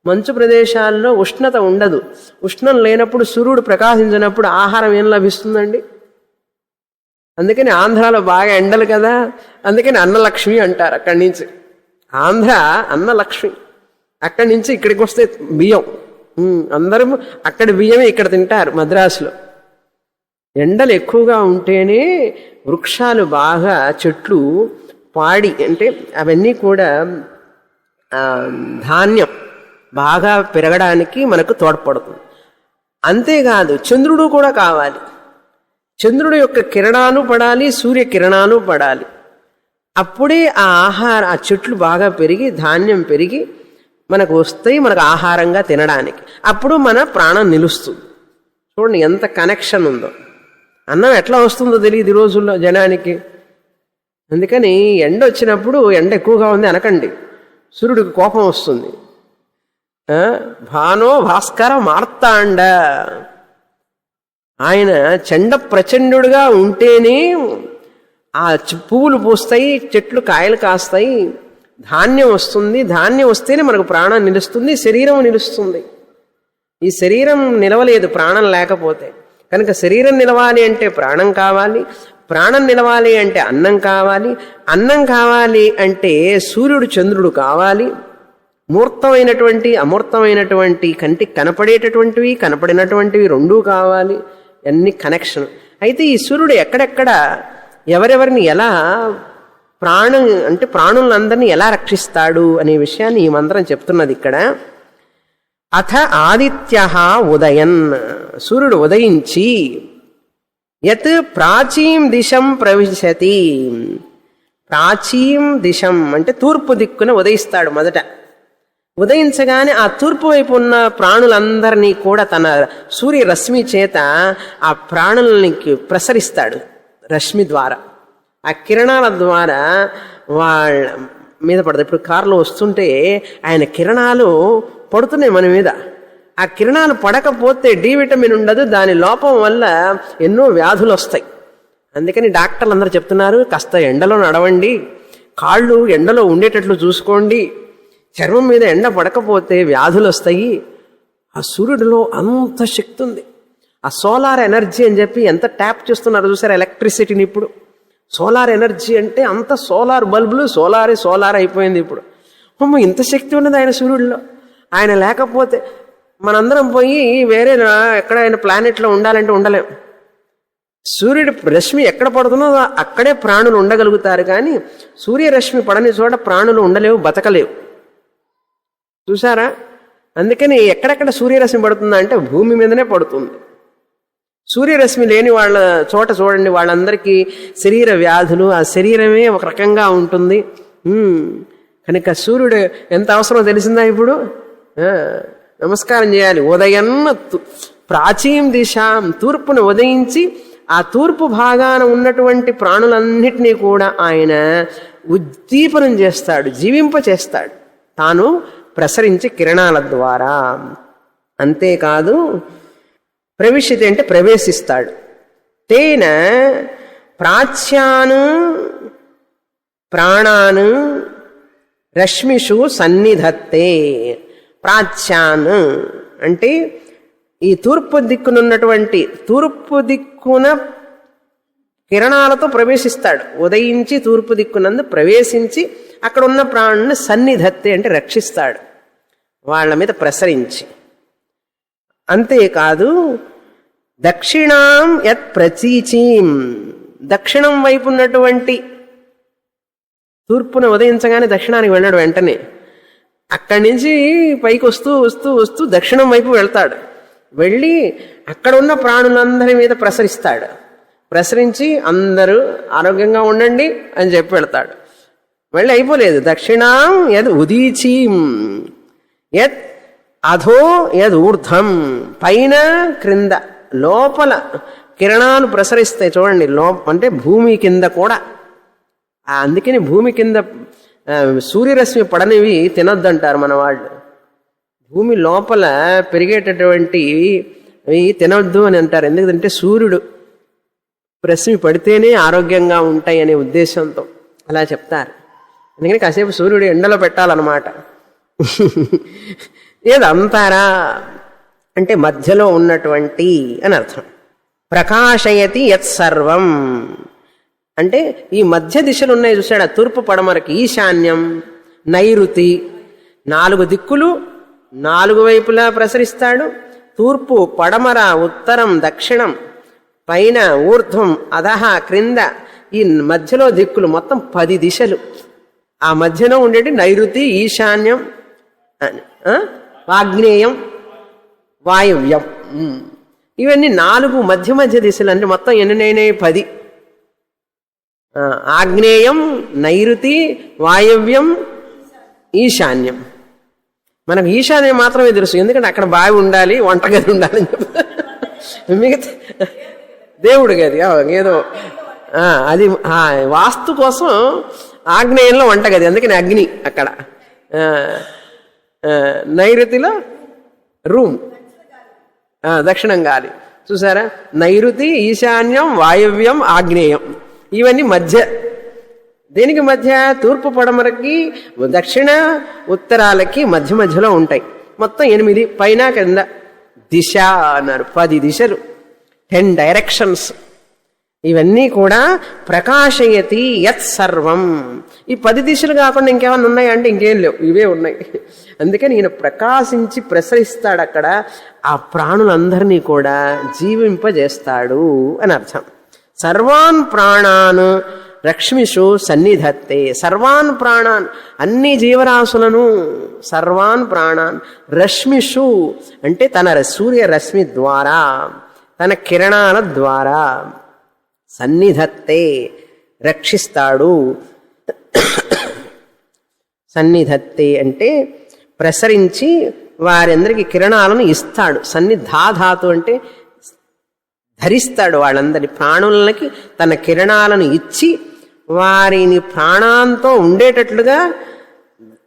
మంచు ప్రదేశాల్లో ఉష్ణత ఉండదు. ఉష్ణం లేనప్పుడు సూర్యుడు ప్రకాశించినప్పుడు ఆహారం ఏం లభిస్తుందండి? అందుకని ఆంధ్రాలో బాగా ఎండలు కదా, అందుకని అన్నలక్ష్మి అంటారు. అక్కడి నుంచి ఆంధ్ర అన్నలక్ష్మి. అక్కడి నుంచి ఇక్కడికి వస్తే బియ్యం, అందరూ అక్కడి బియ్యమే ఇక్కడ తింటారు మద్రాసులో. ఎండలు ఎక్కువగా ఉంటేనే వృక్షాలు బాగా, చెట్లు పాడి అంటే అవన్నీ కూడా ధాన్యం బాగా పెరగడానికి మనకు తోడ్పడుతుంది. అంతేకాదు చంద్రుడు కూడా కావాలి. చంద్రుడు యొక్క కిరణాలు పడాలి, సూర్య కిరణాలు పడాలి. అప్పుడే ఆ ఆ చెట్లు బాగా పెరిగి ధాన్యం పెరిగి మనకు వస్తాయి, మనకు ఆహారంగా తినడానికి. అప్పుడు మన ప్రాణం నిలుస్తుంది. చూడండి ఎంత కనెక్షన్ ఉందో. అన్నం ఎట్లా వస్తుందో తెలియదు ఈ రోజుల్లో జనానికి. అందుకని ఎండ వచ్చినప్పుడు ఎండ ఎక్కువగా ఉంది అనకండి, సూర్యుడికి కోపం వస్తుంది. భానో భాస్కర మార్తాండ, ఆయన చండ ప్రచండుడుగా ఉంటేనే ఆ పువ్వులు పూస్తాయి, చెట్లు కాయలు కాస్తాయి, ధాన్యం వస్తుంది. ధాన్యం వస్తేనే మనకు ప్రాణం నిలుస్తుంది, శరీరం నిలుస్తుంది. ఈ శరీరం నిలవలేదు ప్రాణం లేకపోతే. కనుక శరీరం నిలవాలి అంటే ప్రాణం కావాలి, ప్రాణం నిలవాలి అంటే అన్నం కావాలి, అన్నం కావాలి అంటే సూర్యుడు చంద్రుడు కావాలి. మూర్తమైనటువంటి అమూర్తమైనటువంటి కంటికి కనపడేటటువంటివి కనపడినటువంటివి రెండూ కావాలి. అన్ని కనెక్షన్. అయితే ఈ సూర్యుడు ఎక్కడెక్కడ ఎవరెవరిని ఎలా ప్రాణులందరినీ ఎలా రక్షిస్తాడు అనే విషయాన్ని ఈ మంత్రం చెప్తున్నది ఇక్కడ. అథ ఆదిత్య ఉదయన్, సూర్యుడు ఉదయించి యత్ ప్రాచీం దిశం ప్రవిశతి. ప్రాచీం దిశం అంటే తూర్పు దిక్కున ఉదయిస్తాడు. మొదట ఉదయించగానే ఆ తూర్పు వైపు ఉన్న ప్రాణులందరినీ కూడా తన సూర్య రశ్మి చేత ఆ ప్రాణులకి ప్రసరిస్తాడు. రశ్మి ద్వారా, ఆ కిరణాల ద్వారా వాళ్ళ మీద పడతాయి. ఇప్పుడు కారులో వస్తుంటే ఆయన కిరణాలు పడుతున్నాయి మన మీద. ఆ కిరణాలు పడకపోతే డి విటమిన్ ఉండదు, దాని లోపం వల్ల ఎన్నో వ్యాధులు వస్తాయి. అందుకని డాక్టర్లు అందరూ చెప్తున్నారు, కాస్త ఎండలో నడవండి, కాళ్ళు ఎండలో ఉండేటట్లు చూసుకోండి, చర్మం మీద ఎండ పడకపోతే వ్యాధులు వస్తాయి. ఆ సూర్యుడిలో అంత శక్తి ఉంది. ఆ సోలార్ ఎనర్జీ అని చెప్పి ఎంత ట్యాప్ చేస్తున్నారు చూసారు ఎలక్ట్రిసిటీని. ఇప్పుడు సోలార్ ఎనర్జీ అంటే అంత సోలార్ బల్బులు సోలార్ అయిపోయింది ఇప్పుడు. ఇంత శక్తి ఉన్నది ఆయన సూర్యుడిలో. ఆయన లేకపోతే మనందరం పోయి వేరే ఎక్కడైనా ప్లానెట్లో ఉండాలంటే ఉండలేం. సూర్యుడి రశ్మి ఎక్కడ పడుతుందో అక్కడే ప్రాణులు ఉండగలుగుతారు, కానీ సూర్యరశ్మి పడని చోట ప్రాణులు ఉండలేవు, బతకలేవు. చూసారా? అందుకని ఎక్కడెక్కడ సూర్యరశ్మి పడుతుందా అంటే భూమి మీదనే పడుతుంది. సూర్యరశ్మి లేని వాళ్ళ చోట చూడండి, వాళ్ళందరికీ శరీర వ్యాధులు, ఆ శరీరమే ఒక రకంగా ఉంటుంది. కనుక సూర్యుడు ఎంత అవసరమో తెలిసిందా ఇప్పుడు? నమస్కారం చేయాలి. ఉదయన్న ప్రాచీం దిశాం, తూర్పును ఉదయించి ఆ తూర్పు భాగాన ఉన్నటువంటి ప్రాణులన్నిటినీ కూడా ఆయన ఉద్దీపనం చేస్తాడు, జీవింప చేస్తాడు, తాను ప్రసరించి కిరణాల ద్వారా. అంతేకాదు ప్రవిశతి అంటే ప్రవేశిస్తాడు. తేన ప్రాచ్యాను ప్రాణాను రశ్మిషు సన్నిధత్తే. ప్రాచ్యాన్ అంటే ఈ తూర్పు దిక్కునున్నటువంటి తూర్పు దిక్కున కిరణాలతో ప్రవేశిస్తాడు. ఉదయించి తూర్పు దిక్కునందు ప్రవేశించి అక్కడ ఉన్న ప్రాణుని సన్నిధత్తే అంటే రక్షిస్తాడు, వాళ్ళ మీద ప్రసరించి. అంతేకాదు దక్షిణాం యత్ ప్రచీచీం, దక్షిణం వైపు ఉన్నటువంటి తూర్పున ఉదయించగానే దక్షిణానికి వెళ్ళాడు. వెంటనే అక్కడి నుంచి పైకి వస్తూ వస్తూ వస్తూ దక్షిణం వైపు వెళ్తాడు. వెళ్ళి అక్కడ ఉన్న ప్రాణులందరి మీద ప్రసరిస్తాడు. ప్రసరించి అందరూ ఆరోగ్యంగా ఉండండి అని చెప్పి వెళ్తాడు. వెళ్ళి అయిపోలేదు. దక్షిణాం యద్ ఉదీచీం యత్ అధో యద్ ఊర్ధ్వం, పైన క్రింద లోపల కిరణాలు ప్రసరిస్తాయి చూడండి. అంటే భూమి కింద కూడా. అందుకని భూమి కింద సూర్యరశ్మి పడనివి తినొద్దంటారు మన వాళ్ళు. భూమి లోపల పెరిగేటటువంటివి తినొద్దు అని అంటారు. ఎందుకంటే సూర్యుడు రశ్మి పడితేనే ఆరోగ్యంగా ఉంటాయి అనే ఉద్దేశంతో అలా చెప్తారు. అందుకని కాసేపు సూర్యుడు ఎండలో పెట్టాలన్నమాట. ఏదంతారా అంటే మధ్యలో ఉన్నటువంటి అని అర్థం. ప్రకాశయతి యత్ సర్వం అంటే ఈ మధ్య దిశలు ఉన్నాయి చూసాడు, తూర్పు పడమరకి ఈశాన్యం నైరుతి, 4 దిక్కులు 4 వైపులా ప్రసరిస్తాడు. తూర్పు పడమర ఉత్తరం దక్షిణం పైన ఊర్ధ్వం అధహ క్రింద, ఈ మధ్యలో దిక్కులు మొత్తం 10 దిశలు. ఆ మధ్యలో ఉండేటి నైరుతి ఈశాన్యం ఆగ్నేయం వాయవ్యం, ఇవన్నీ 4 మధ్య మధ్య దిశలు. అంటే మొత్తం ఎన్నైనాయి 10. ఆగ్నేయం నైరుతి వాయవ్యం ఈశాన్యం. మనకు ఈశాన్యం మాత్రమే తెలుసు, ఎందుకంటే అక్కడ బావి ఉండాలి, వంటగది ఉండాలని చెప్పి. మిగతా దేవుడు గది ఏదో అది వాస్తు కోసం ఆగ్నేయంలో వంటగది, అందుకని అగ్ని అక్కడ. నైరుతిలో రూమ్, దక్షిణం గాలి. చూసారా? నైరుతి ఈశాన్యం వాయవ్యం ఆగ్నేయం, ఇవన్నీ మధ్య. దేనికి మధ్య? తూర్పు పడమరకి దక్షిణ ఉత్తరాలకి మధ్య మధ్యలో ఉంటాయి. మొత్తం 8 పైన కింద. దిశ అన్నారు, 10 దిశలు, 10 డైరెక్షన్స్. ఇవన్నీ కూడా ప్రకాశయతి యత్ సర్వం. ఈ 10 దిశలు కాకుండా ఇంకేమన్నా ఉన్నాయంటే ఇంకేం లేవు, ఇవే ఉన్నాయి. అందుకని ఈయన ప్రకాశించి ప్రసరిస్తాడు అక్కడ, ఆ ప్రాణులందరినీ కూడా జీవింపజేస్తాడు అని అర్థం. సర్వాన్ ప్రాణాన్ రక్ష్మిషు సన్నిధత్తే. సర్వాన్ ప్రాణాన్ అన్ని జీవరాశులను, సర్వాన్ ప్రాణాన్ రశ్మిషు అంటే తన సూర్యరశ్మి ద్వారా, తన కిరణాల ద్వారా సన్నిధత్తే రక్షిస్తాడు. సన్నిధత్తే అంటే ప్రసరించి వారందరికీ కిరణాలను ఇస్తాడు. సన్నిధాధాతు అంటే ధరిస్తాడు. వాళ్ళందరి ప్రాణులకి తన కిరణాలను ఇచ్చి వారిని ప్రాణాంతో ఉండేటట్లుగా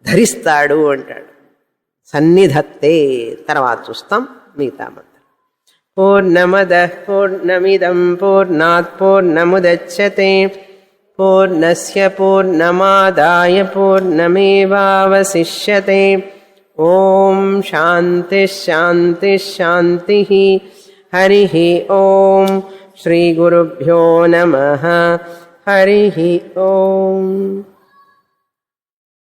ధరిస్తాడు అంటాడు. సన్నిధత్తే. తర్వాత చూస్తాం మిగతా మంత్రం. పూర్ణమదః పూర్ణమిదం పూర్ణాత్ పూర్ణముదచ్యతే పూర్ణస్య పూర్ణమాదాయ పూర్ణమేవావశిష్యతే. ఓం శాంతి శాంతి శాంతి. హరి ఓం. శ్రీ గురుభ్యో నమః. హరి ఓం.